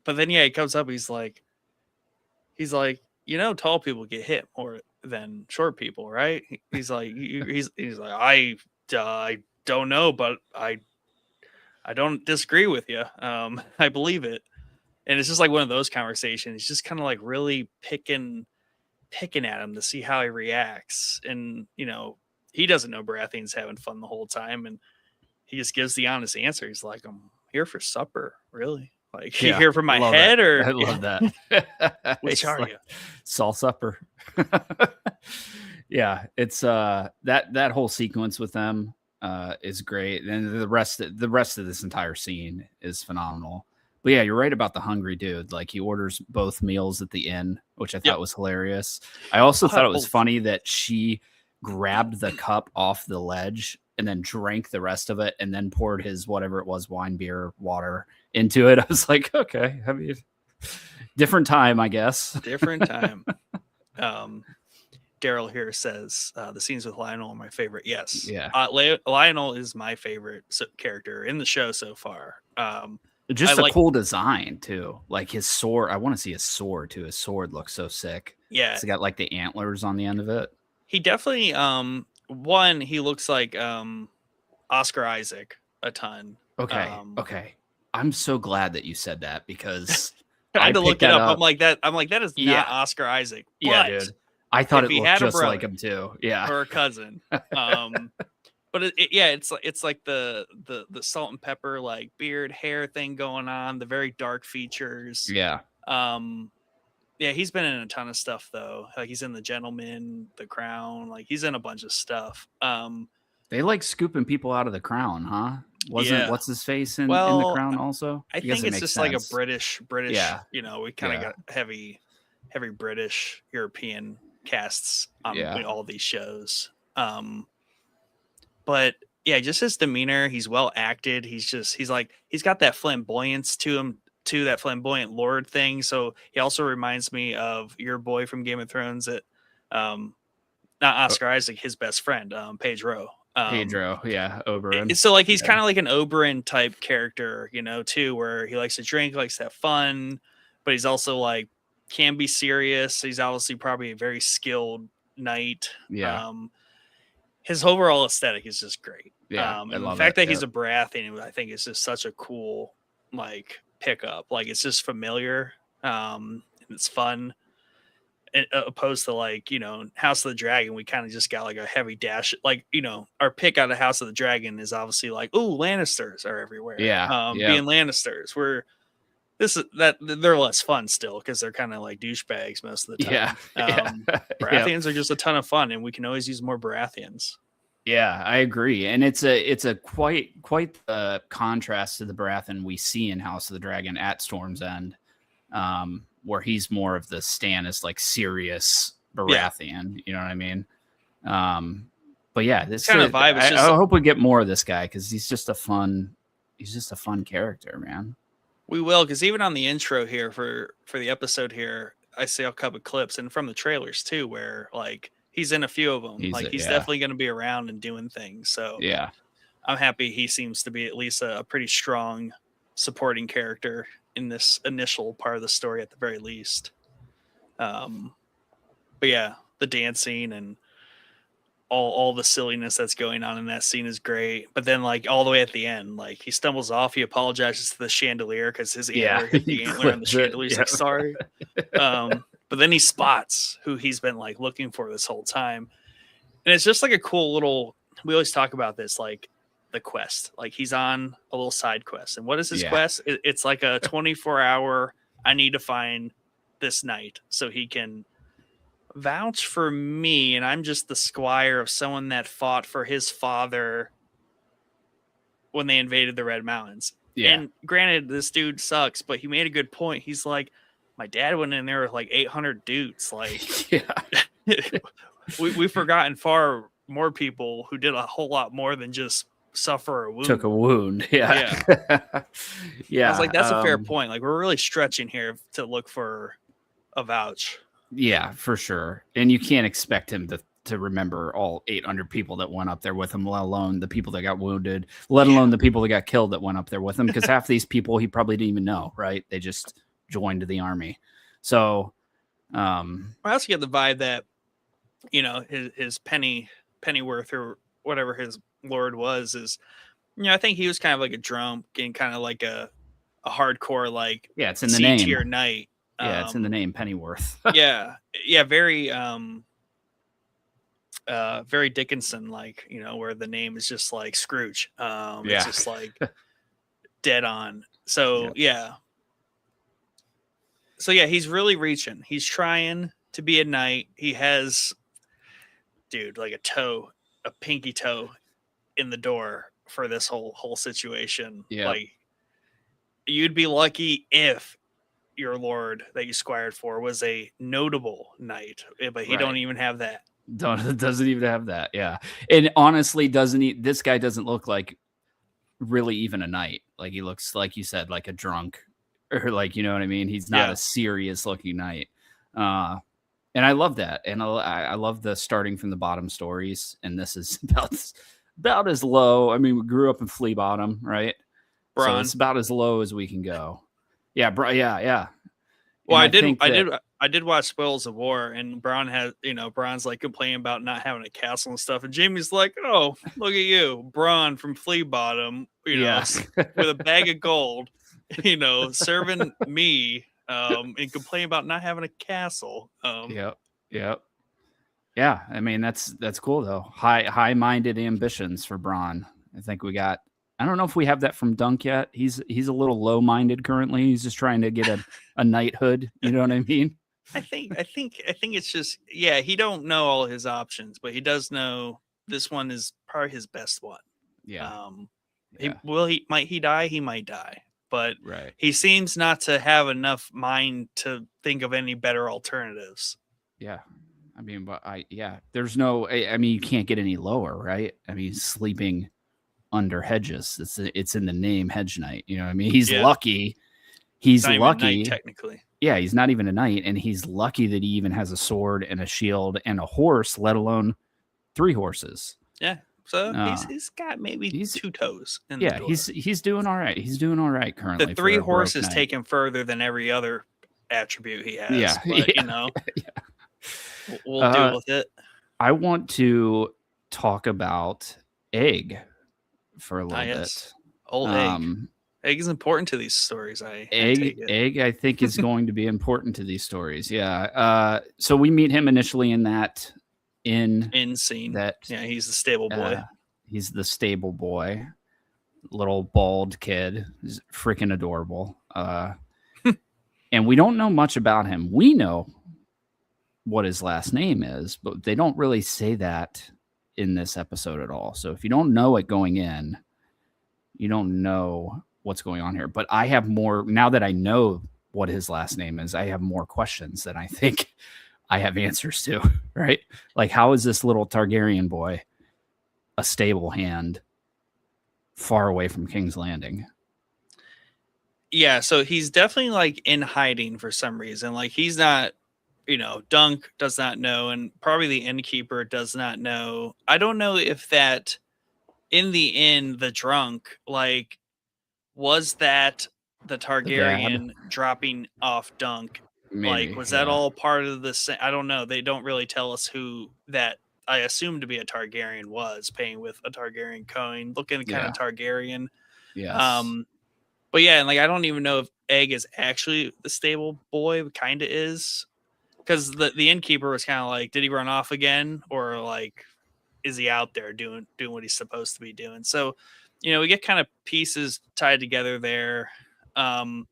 then he comes up, he's like, tall people get hit more than short people, right? He's like, he's like, I don't know, but I don't disagree with you. I believe it. And it's just like one of those conversations, just kind of like really picking at him to see how he reacts. And, he doesn't know Baratheon's having fun the whole time. And he just gives the honest answer. He's like, I'm here for supper. Really? Like, you here for my head? That. Or I love that. Which are you? Saul supper. Yeah. It's that whole sequence with them is great. And the rest of this entire scene is phenomenal. But yeah, you're right about the hungry dude. Like, he orders both meals at the inn, which I thought was hilarious. I also thought it was funny that she grabbed the cup off the ledge and then drank the rest of it and then poured his whatever it was, wine, beer, water into it. I was like, okay, I mean, different time, I guess. Different time. Daryl here says the scenes with Lionel are my favorite. Yes. Yeah. Lionel is my favorite character in the show so far. Just a cool design too. Like his sword. I want to see his sword too. His sword looks so sick. Yeah. It's got like the antlers on the end of it. He definitely, he looks like Oscar Isaac a ton. Okay. I'm so glad that you said that because I had to look it up. I'm like, that is not Oscar Isaac. Yeah, dude. I thought it looked just like him too. Yeah. Or a cousin. But it's like the salt and pepper, like beard hair thing going on, the very dark features. Yeah. Yeah, he's been in a ton of stuff though. Like he's in The Gentleman, The Crown. Like he's in a bunch of stuff. They like scooping people out of The Crown, huh? What's his face in The Crown also? I think it's just like a British. Yeah. We kind of got heavy British European casts on all these shows. But yeah, just his demeanor. He's well acted. He's got that flamboyance to him. To that flamboyant lord thing. So he also reminds me of your boy from Game of Thrones, that not Oscar Isaac, his best friend, Pedro. Oberyn. So like he's kind of like an Oberyn type character, too, where he likes to drink, likes to have fun, but he's also like can be serious. He's obviously probably a very skilled knight. Yeah. His overall aesthetic is just great. Yeah. And the fact that he's a Baratheon, I think, is just such a cool like pickup. Like it's just familiar, it's fun, opposed to like House of the Dragon. We kind of just got like a heavy dash, like our pick out of House of the Dragon is obviously like, ooh, Lannisters are everywhere. Being Lannisters, where they're less fun still because they're kind of like douchebags most of the time. Baratheons are just a ton of fun, and we can always use more Baratheons. Yeah, I agree, and it's a quite a contrast to the Baratheon we see in House of the Dragon at Storm's End, where he's more of the Stannis, like serious Baratheon. You know what I mean? But yeah, this kind of vibe. I hope we get more of this guy because he's just a fun character, man. We will, because even on the intro here for the episode here, I see a couple of clips, and from the trailers too, where like. He's in a few of them. He's definitely going to be around and doing things. So yeah, I'm happy he seems to be at least a pretty strong supporting character in this initial part of the story at the very least. But yeah, the dancing and all the silliness that's going on in that scene is great. But then like all the way at the end, like he stumbles off, he apologizes to the chandelier because his antler hit the antler on the chandelier. He's like, sorry. But then he spots who he's been like looking for this whole time. And it's just like a cool little, we always talk about this, like the quest, like he's on a little side quest. And what is his quest? It's like a 24-hour, I need to find this knight so he can vouch for me, and I'm just the squire of someone that fought for his father when they invaded the Red Mountains. Yeah. And granted, this dude sucks, but he made a good point. He's like, my dad went in there with like 800 dudes. Like, we've forgotten far more people who did a whole lot more than just suffer a wound. Took a wound. Yeah. Yeah. I was like, that's a fair point. Like, we're really stretching here to look for a vouch. Yeah, for sure. And you can't expect him to remember all 800 people that went up there with him, let alone the people that got wounded, let alone the people that got killed that went up there with him. Because half these people he probably didn't even know, right? They just joined the army. So I also get the vibe that, you know, his Pennyworth or whatever his lord was is, you know, I think he was kind of like a drunk and kind of like a hardcore, like, it's in the name, C-tier knight. Yeah, it's in the name, Pennyworth. yeah, very very Dickinson, like, you know, where the name is just like Scrooge. It's just like dead on. So So he's really reaching. He's trying to be a knight. He has, dude, like a pinky toe in the door for this whole situation. Yeah. Like, you'd be lucky if your lord that you squired for was a notable knight, but he don't even have that. Doesn't even have that. Yeah. And honestly, this guy doesn't look like really even a knight. Like, he looks, like you said, like a drunk, or like, you know what I mean? He's not a serious looking knight. And I love that. And I love the starting from the bottom stories. And this is about as low. I mean, we grew up in Flea Bottom, right? Bronn. So it's about as low as we can go. Yeah, yeah. Well, I did watch Spoils of War, and Bronn's like complaining about not having a castle and stuff, and Jamie's like, "Oh, look at you, Bronn from Flea Bottom, with a bag of gold, serving me, and complaining about not having a castle." Yep. Yeah, I mean that's cool though. High-minded ambitions for Bronn. I think we got. I don't know if we have that from Dunk yet. He's a little low-minded currently. He's just trying to get a knighthood. You know what I mean? I think it's just he don't know all his options, but he does know this one is probably his best one. Yeah. Might he die? He might die, but he seems not to have enough mind to think of any better alternatives. Yeah. I mean, but there's no. I mean, you can't get any lower, right? I mean, sleeping under hedges. It's in the name, Hedge Knight. You know what I mean? He's lucky. He's not lucky. Even a knight, technically. Yeah, he's not even a knight, and he's lucky that he even has a sword and a shield and a horse, let alone 3 horses. Yeah. So he's got maybe 2 toes in the door. He's doing all right. He's doing all right currently. The 3 horses take him further than every other attribute he has. Yeah. But, we'll deal with it. I want to talk about Egg for a little bit. Old Egg. Egg is important to these stories. Egg, I think, is going to be important to these stories. Yeah. So we meet him initially in that inn scene. He's the stable boy. Little bald kid. He's freaking adorable. And we don't know much about him. We know what his last name is, but they don't really say that in this episode at all. So if you don't know it going in, you don't know what's going on here. But I have more now that I know what his last name is. I have more questions than I think I have answers to, right? Like, how is this little Targaryen boy a stable hand far away from King's Landing? Yeah, so he's definitely like in hiding for some reason. Like, he's not, Dunk does not know, and probably the innkeeper does not know. I don't know if that in the inn, the drunk, like, was that the The dad, Targaryen dropping off Dunk, like, maybe. was that Yeah. all part of the I don't know. They don't really tell us who that I assume to be a Targaryen was, paying with a Targaryen coin, looking kind of Yeah. Targaryen. Yes. Um, but yeah, and like I don't even know if Egg is actually the stable boy, kind of is, because the innkeeper was kind of like, did he run off again, or like is he out there doing what he's supposed to be doing? So, we get kind of pieces tied together there. Um,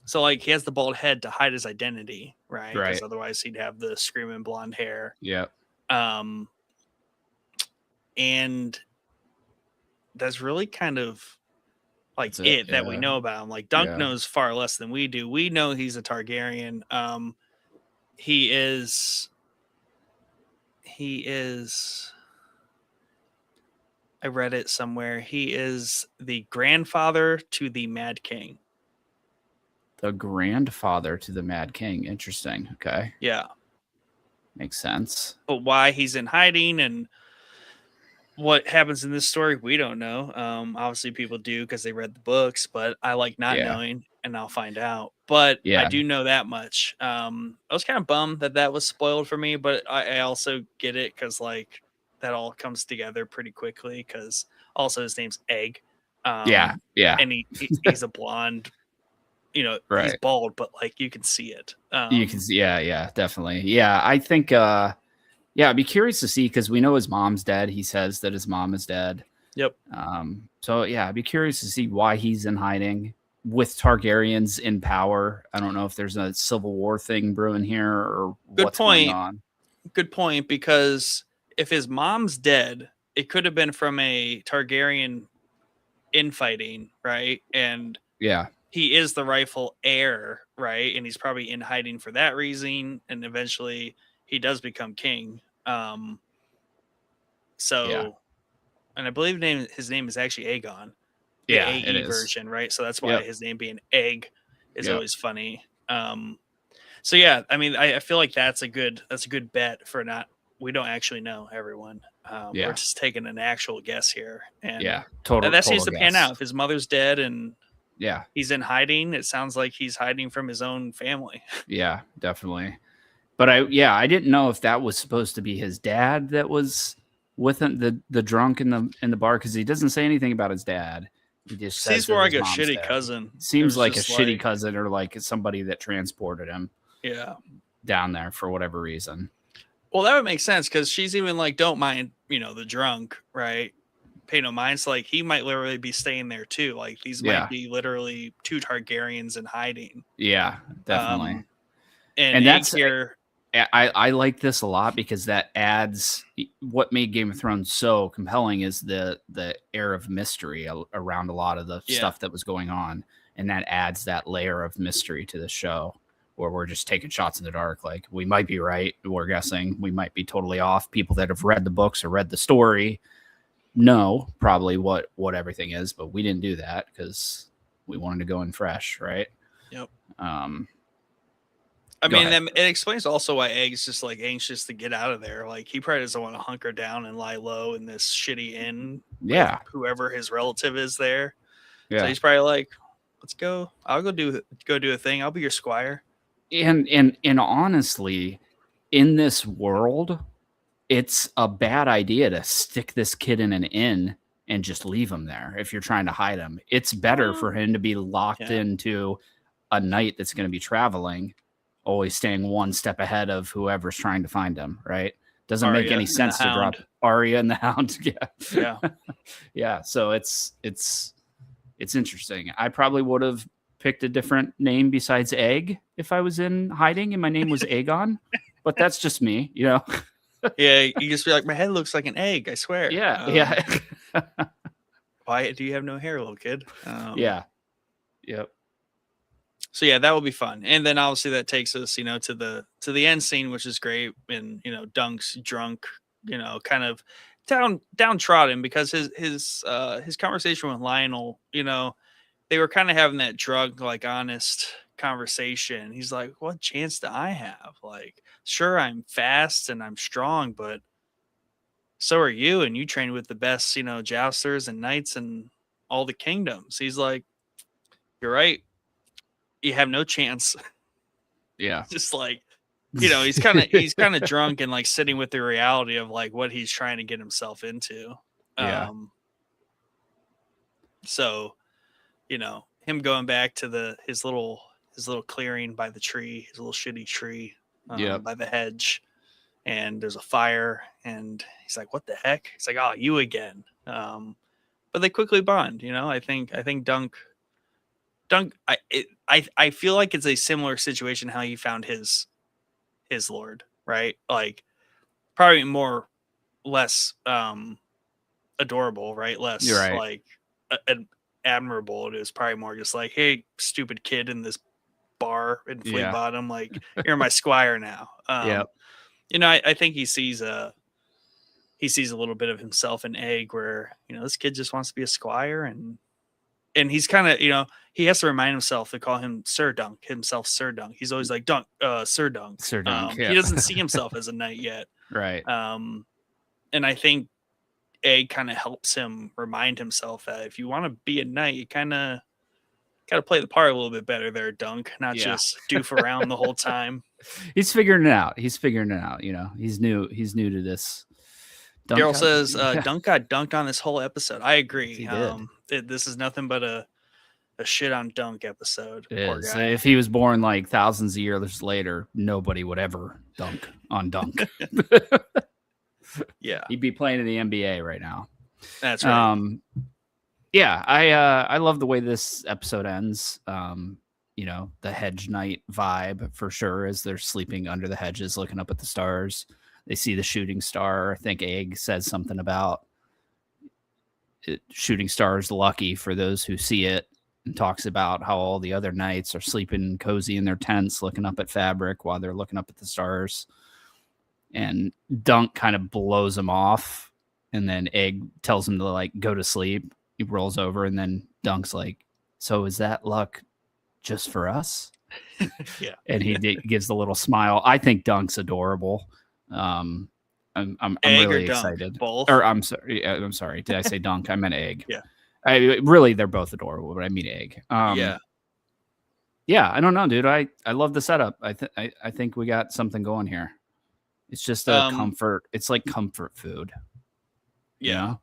so like he has the bald head to hide his identity, right? Because Right. otherwise he'd have the screaming blonde hair. Yep. Um, and that's really kind of like That's it. it that we Yeah. know about him. Like Dunk Yeah. knows far less than we do. We know he's a Targaryen. He is. He is. I read it somewhere. He is the grandfather to the Mad King. The grandfather to the Mad King. Interesting. Okay. Yeah. Makes sense. But why he's in hiding and what happens in this story, we don't know. Obviously, people do because they read the books, but I like not Yeah. knowing, and I'll find out. But I Yeah. do know that much. I was kind of bummed that was spoiled for me, but I also get it because like that all comes together pretty quickly. Because also his name's Egg, Yeah. Yeah. and he's a blonde. He's Right. bald, but like you can see it. You can see. Yeah. Yeah. Definitely. Yeah. I think. Yeah. I'd be curious to see because we know his mom's dead. He says that his mom is dead. Yep. So yeah, I'd be curious to see why he's in hiding with Targaryens in power. I don't know if there's a civil war thing brewing here or Good what's going point. on. Good point, because if his mom's dead, it could have been from a Targaryen infighting, right? And Yeah. he is the rightful heir, right? And he's probably in hiding for that reason. And eventually he does become king. Yeah. And I believe his name is actually Aegon, the Yeah. It AE is. version, right? So that's why Yep. his name being Egg is Yep. always funny. So yeah, I mean, I feel like that's a good bet for we don't actually know everyone. Yeah. We're just taking an actual guess here, and Yeah. that seems to pan guess. out. If his mother's dead and Yeah. he's in hiding, it sounds like he's hiding from his own family. Yeah. Definitely. But I didn't know if that was supposed to be his dad that was with him, the drunk in the bar, because he doesn't say anything about his dad. He just says Seems more that like his a mom's shitty dead. cousin. Seems like a shitty cousin or like somebody that transported him. Yeah. Down there for whatever reason. Well, that would make sense because she's even like, don't mind, the drunk, right? Pay no mind. So like he might literally be staying there too. Like these might be literally two Targaryens in hiding. Yeah, definitely. And that's here. I like this a lot because that adds what made Game of Thrones so compelling is the air of mystery around a lot of the stuff that was going on, and that adds that layer of mystery to the show. Where we're just taking shots in the dark. Like we might be right. We're guessing. We might be totally off. People that have read the books or read the story know probably what everything is, but we didn't do that because we wanted to go in fresh, right? Yep. I mean, it explains also why Egg's just like anxious to get out of there. Like he probably doesn't want to hunker down and lie low in this shitty inn. Yeah. Whoever his relative is there. Yeah. So he's probably like, let's go. I'll go do a thing. I'll be your squire. And honestly, in this world, it's a bad idea to stick this kid in an inn and just leave him there if you're trying to hide him. It's better for him to be locked into a knight that's going to be traveling, always staying one step ahead of whoever's trying to find him, right? Doesn't make any sense to drop Arya and the Hound. Yeah. Yeah. So it's interesting. I probably would have picked a different name besides Egg if I was in hiding and my name was Aegon, but that's just me, Yeah, you just be like, my head looks like an egg, I swear. Yeah. Why do you have no hair, little kid? Yeah. Yep. So yeah, that will be fun. And then obviously that takes us, to the end scene, which is great. And Dunk's drunk, kind of downtrodden because his conversation with Lionel, they were kind of having that drug like honest conversation. He's like, what chance do I have? Like, sure, I'm fast and I'm strong, but so are you, and you train with the best, jousters and knights and all the kingdoms. He's like, you're right. you have no chance. Yeah. Just like, he's kind of drunk and like sitting with the reality of like what he's trying to get himself into. Yeah. So, him going back to his little clearing by the tree, his little shitty tree, Yep. by the hedge, and there's a fire, and he's like, "What the heck?" He's like, "Oh, you again." But they quickly bond. I think Dunk. I feel like it's a similar situation how he found his lord, right? Like probably less adorable, right? You're Less right. like admirable. It is probably more just like, hey, stupid kid in this bar in Flea Yeah. Bottom, like you're my squire now. Yep. I think he sees a little bit of himself in Egg, where this kid just wants to be a squire, and he's kind of he has to remind himself to call him Sir Dunk, Sir Dunk. He's always like Dunk, Sir Dunk. Sir Dunk. He doesn't see himself as a knight yet. Right. And I think Egg kind of helps him remind himself that if you want to be a knight, you kind of got to play the part a little bit better there, Dunk, not just doof around the whole time. He's figuring it out. He's new to this. Daryl says Dunk got dunked on this whole episode. I agree. He did. This is nothing but a shit on Dunk episode. Poor guy. If he was born like thousands of years later, nobody would ever dunk on Dunk. Yeah, he'd be playing in the NBA right now. That's right. Yeah, I love the way this episode ends. The Hedge Knight vibe for sure, as they're sleeping under the hedges, looking up at the stars. They see the shooting star. I think Egg says something about shooting stars lucky for those who see it, and talks about how all the other knights are sleeping cozy in their tents, looking up at fabric while they're looking up at the stars. And Dunk kind of blows him off, and then Egg tells him to like go to sleep. He rolls over, and then Dunk's like, "So is that luck just for us?" Yeah. And he gives the little smile. I think Dunk's adorable. I'm really excited. Both. Or I'm sorry. Did I say Dunk? I meant Egg. Yeah. Really, they're both adorable, but I mean Egg. Yeah. I don't know, dude. I love the setup. I think we got something going here. It's just a comfort. It's like comfort food. Yeah.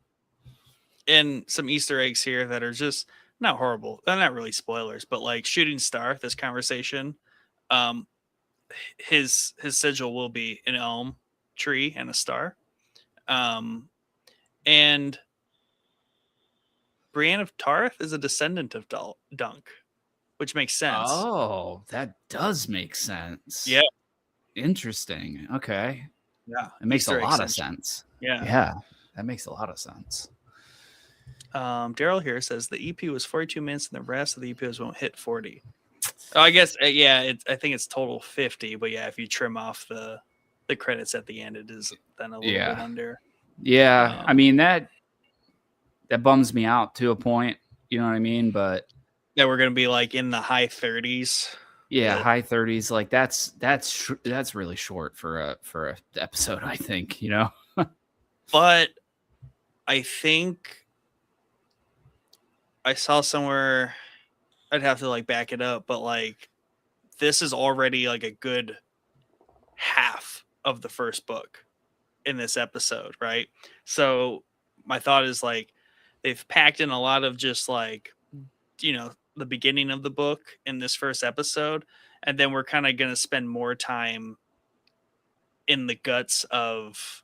And some Easter eggs here that are just not horrible. They're not really spoilers, but like Shooting Star, this conversation, his sigil will be an elm tree and a star. And Brienne of Tarth is a descendant of Dunk, which makes sense. Oh, that does make sense. Yeah. Interesting. Okay. Yeah. It makes a lot of sense. Yeah. Yeah. That makes a lot of sense. Daryl here says the EP was 42 minutes and the rest of the EPs won't hit 40. I guess, I think it's total 50, but yeah, if you trim off the credits at the end, it is then a little bit under. Yeah. I mean, that bums me out to a point, you know what I mean? But yeah, we're going to be like in the high 30s. Yeah, high 30s. Like that's really short for a episode, I think, But I think I saw somewhere, I'd have to like back it up, but like this is already like a good half of the first book in this episode, right? So my thought is like they've packed in a lot of just like, the beginning of the book in this first episode, and then we're kind of going to spend more time in the guts of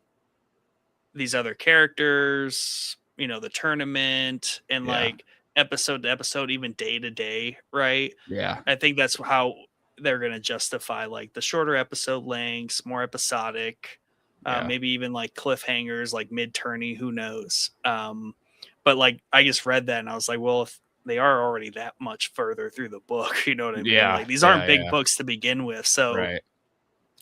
these other characters, the tournament, and like episode to episode, even day to day, right? Yeah. I think that's how they're going to justify like the shorter episode lengths, more episodic, maybe even like cliffhangers, like mid-tourney, who knows? But like I just read that and I was like, well, if they are already that much further through the book, you know what I mean? Yeah. Like these aren't big books to begin with, so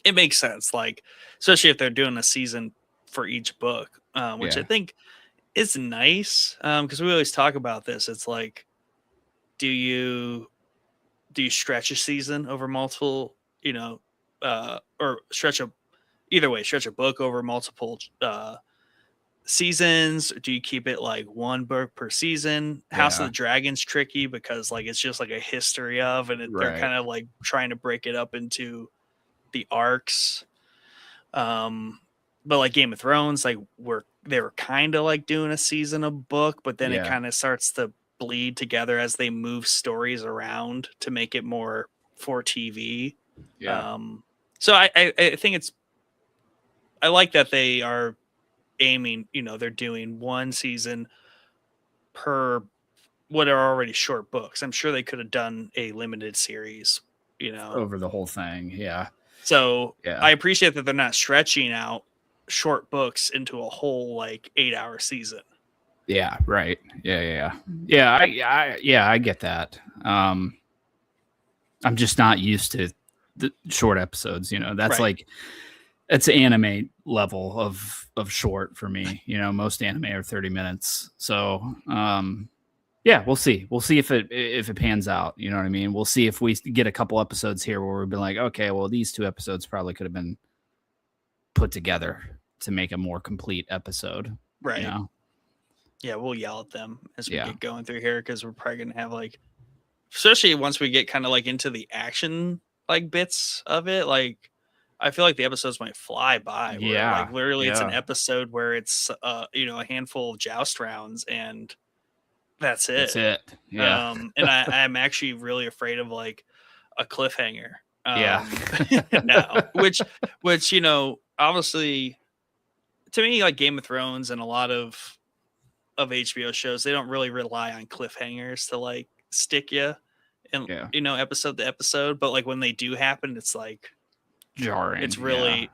it makes sense. Like especially if they're doing a season for each book, which I think is nice, because we always talk about this. It's like, do you stretch a season over multiple, or stretch a book over multiple seasons? Do you keep it like one book per season? House of Yeah. the Dragon's tricky because like it's just like a history of, and they're Right. kind of like trying to break it up into the arcs. But like Game of Thrones, like they were kind of like doing a season a book, but then it Yeah. kind of starts to bleed together as they move stories around to make it more for TV. Yeah. So I think I like that they are aiming, they're doing one season per what are already short books. I'm sure they could have done a limited series, Over the whole thing. Yeah. So Yeah. I appreciate that they're not stretching out short books into a whole like 8-hour season. Yeah. Right. Yeah. I get that. I'm just not used to the short episodes. That's Right. like, it's anime level of short for me. Most anime are 30 minutes. So, yeah, we'll see. We'll see if it pans out. You know what I mean? We'll see if we get a couple episodes here where we've been like, okay, well, these 2 episodes probably could have been put together to make a more complete episode. Right. You know? Yeah, we'll yell at them as we Yeah. get going through here because we're probably gonna have like, especially once we get kind of like into the action like bits of it, like I feel like the episodes might fly by. Where, Yeah. like literally it's an Yeah. episode where it's a handful of joust rounds and that's it. That's it. Yeah. And I'm actually really afraid of like a cliffhanger. Yeah. Now, which obviously to me, like Game of Thrones and a lot of HBO shows, they don't really rely on cliffhangers to like stick you in, Yeah. episode to episode. But like when they do happen, it's like Jarring. it's really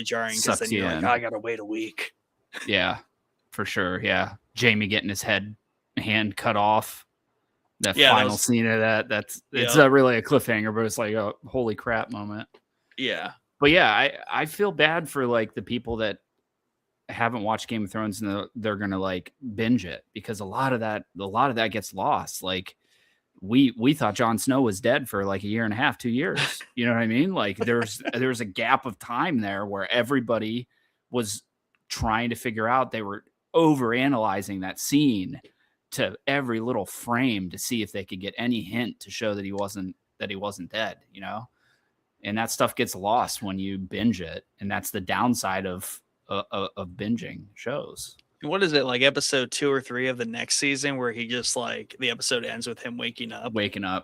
jarring because then you're like, oh, I gotta wait a week. Yeah, for sure. Yeah, Jamie getting his hand cut off. That final scene of it's not really a cliffhanger, but it's like a holy crap moment. Yeah. But yeah, I feel bad for like the people that haven't watched Game of Thrones and they're gonna like binge it because a lot of that gets lost. Like we thought Jon Snow was dead for like a year and a half, 2 years. You know what I mean? Like there's a gap of time there where everybody was trying to figure out, they were over analyzing that scene to every little frame to see if they could get any hint to show that he wasn't dead, and that stuff gets lost when you binge it. And that's the downside of binging shows. What is it, like episode 2 or 3 of the next season where he just like the episode ends with him waking up?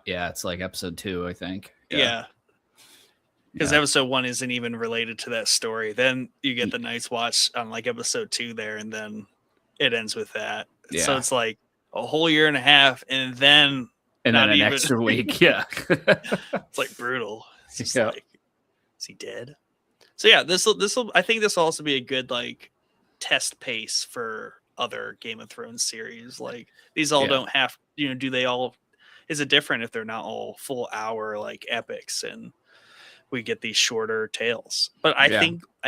Yeah, it's like episode 2, I think. Yeah. Because episode 1 isn't even related to that story. Then you get the Night's Watch on like episode 2 there, and then it ends with that. Yeah. So it's like a whole year and a half, and then an extra week. Yeah. It's like brutal. It's just like, is he dead? So yeah, I think this will also be a good like test pace for other Game of Thrones series. Like these all don't have, do they all, is it different if they're not all full hour like epics and we get these shorter tales? But I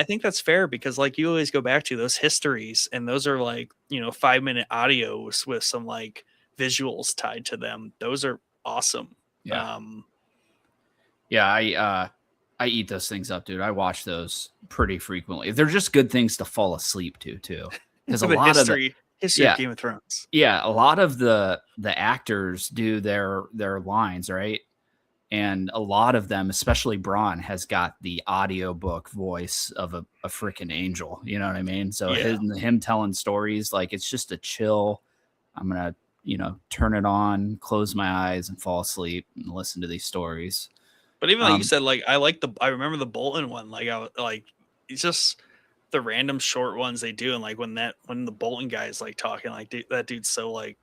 think that's fair because like you always go back to those histories and those are like, 5-minute audios with some like visuals tied to them. Those are awesome. Yeah. I eat those things up, dude. I watch those pretty frequently. They're just good things to fall asleep to too. Because a lot of the history of Game of Thrones. Yeah, a lot of the actors do their lines, right? And a lot of them, especially Bronn, has got the audiobook voice of a freaking angel. You know what I mean? So him telling stories, like it's just a chill. I'm gonna, turn it on, close my eyes, and fall asleep and listen to these stories. But even like you said, like I remember the Bolton one. Like it's just the random short ones they do, and like when the Bolton guy is like talking, like that dude's so like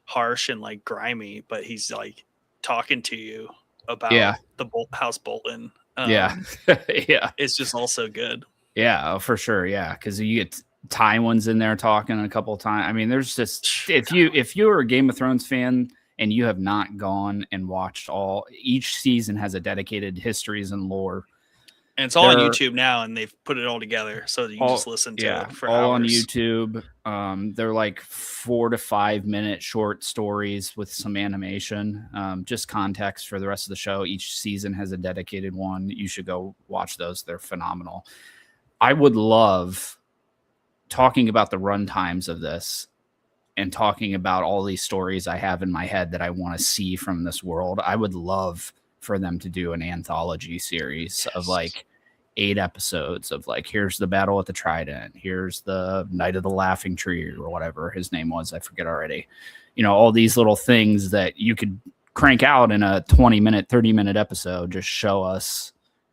harsh and like grimy, but he's like talking to you about the House Bolton. Yeah. It's just also good. Yeah, for sure. Yeah, because you get Tywin's in there talking a couple of times. I mean, there's just if you're a Game of Thrones fan and you have not gone and watched each season has a dedicated histories and lore. And it's all on YouTube now, and they've put it all together so that you can just listen to it for all hours. On YouTube. They're like 4 to 5 minute short stories with some animation, just context for the rest of the show. Each season has a dedicated one. You should go watch those. They're phenomenal. I would love talking about the run times of this and talking about all these stories I have in my head that I want to see from this world, I would love for them to do an anthology series of like 8 episodes of like, here's the battle at the Trident, here's the Night of the Laughing Tree or whatever his name was, I forget already. You know, all these little things that you could crank out in a 20-minute, 30-minute episode, just show us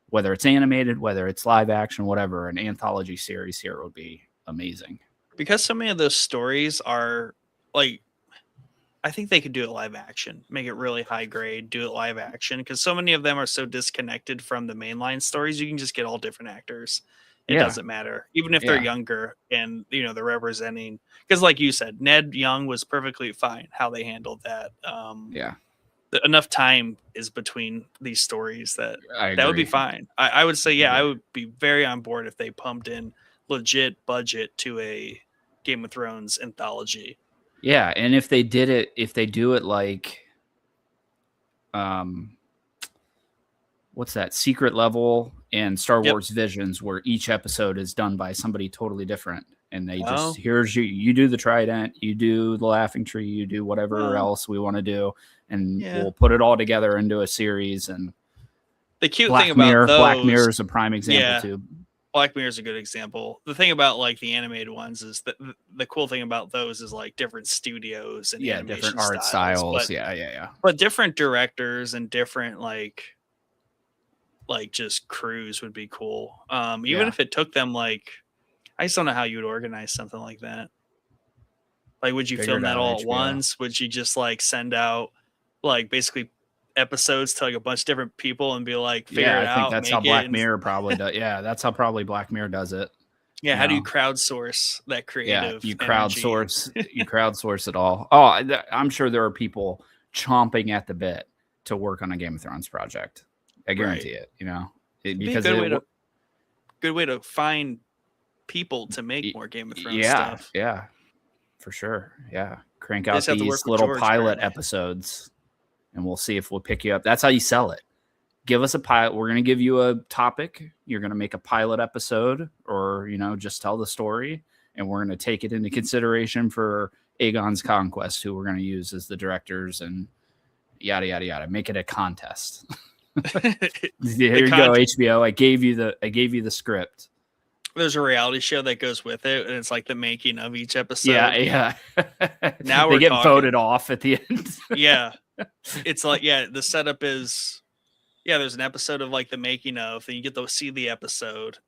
whether it's animated, whether it's live action, whatever. An anthology series here would be amazing. Because so many of those stories are like, I think they could do it live action, make it really high grade, do it live action, because so many of them are so disconnected from the mainline stories. You can just get all different actors. It doesn't matter, even if they're younger and, you know, they're representing, because like you said, Ned Young was perfectly fine how they handled that. Enough time is between these stories that would be fine. I would say, I would be very on board if they pumped in legit budget to a Game of Thrones anthology. Yeah, and if they do it like, what's that, Secret Level and Star Wars Visions, where each episode is done by somebody totally different, and they just, here's you do the Trident, you do the Laughing Tree, you do whatever else we want to do, and we'll put it all together into a series. And the cute thing about those, Black Mirror is a prime example too. Black Mirror is a good example. The thing about like the animated ones is that the cool thing about those is like different studios and different art styles. But different directors and different like just crews would be cool. Even if it took them like, I just don't know how you would organize something like that. Like, would you film that all at once? Would you just like send out like basically episodes to like a bunch of different people and be like, figure it out? I think that's how Black Mirror probably does. Yeah, that's how probably Black Mirror does it. Yeah, how do you crowdsource that creative? Yeah, you crowdsource it all. Oh, I'm sure there are people chomping at the bit to work on a Game of Thrones project. I guarantee it. You know, because good way to find people to make more Game of Thrones stuff. Yeah, for sure. Yeah, crank out these little pilot episodes, and we'll see if we'll pick you up. That's how you sell it. Give us a pilot. We're going to give you a topic. You're going to make a pilot episode, or, you know, just tell the story, and we're going to take it into consideration for Aegon's Conquest, who we're going to use as the directors, and yada yada yada. Make it a contest. Here you go, HBO. I gave you the script. There's a reality show that goes with it, and it's like the making of each episode. Yeah. Now they get voted off at the end. Yeah, it's like the setup is there's an episode of like the making of, then you get to see the episode,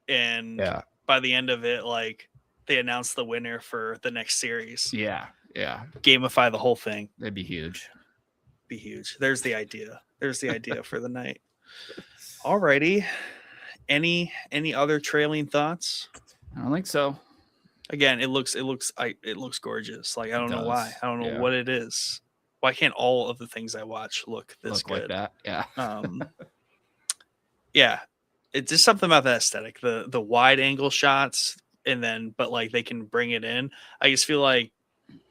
and by the end of it, like they announce the winner for the next series. Yeah. Gamify the whole thing. That'd be huge. There's the idea. For the night. Alrighty. Any other trailing thoughts? I don't think so. Again, it looks gorgeous. Like, I don't know why. I don't know what it is. Why can't all of the things I watch look this good? Like that? Yeah. It's just something about the aesthetic, the wide angle shots, but like they can bring it in. I just feel like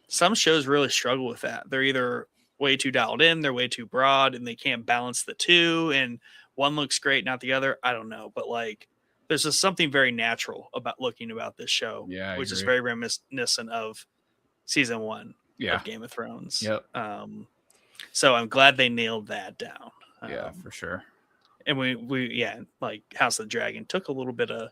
some shows really struggle with that. They're either way too dialed in, they're way too broad, and they can't balance the two, and one looks great, not the other. I don't know, but like there's just something very natural about this show, which is very reminiscent of season 1 of Game of Thrones. Yep. So I'm glad they nailed that down. For sure. And we like House of the Dragon took a little bit of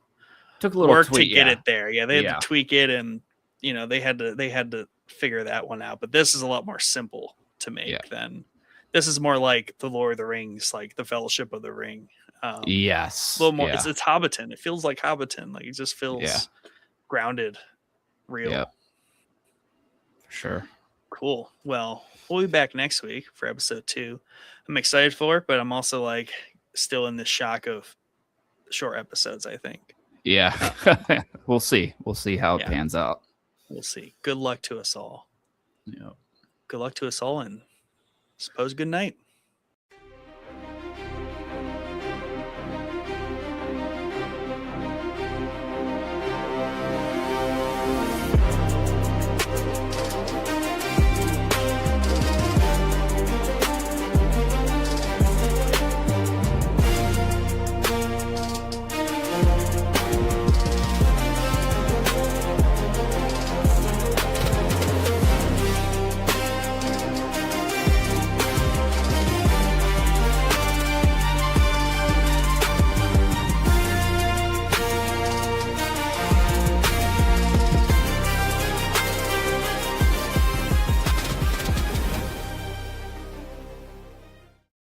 work to get it there. Yeah, they had to tweak it, and you know they had to figure that one out. But this is a lot more simple to make than this is more like the Lord of the Rings, like the Fellowship of the Ring. Yes, a little more. It's Hobbiton. It feels like Hobbiton. Like it just feels grounded, real. Yep. For sure. Cool. Well, we'll be back next week for episode 2. I'm excited for it, but I'm also like still in the shock of short episodes, I think. Yeah. We'll see how it pans out. We'll see. Good luck to us all. Yep. Good luck to us all, and suppose good night.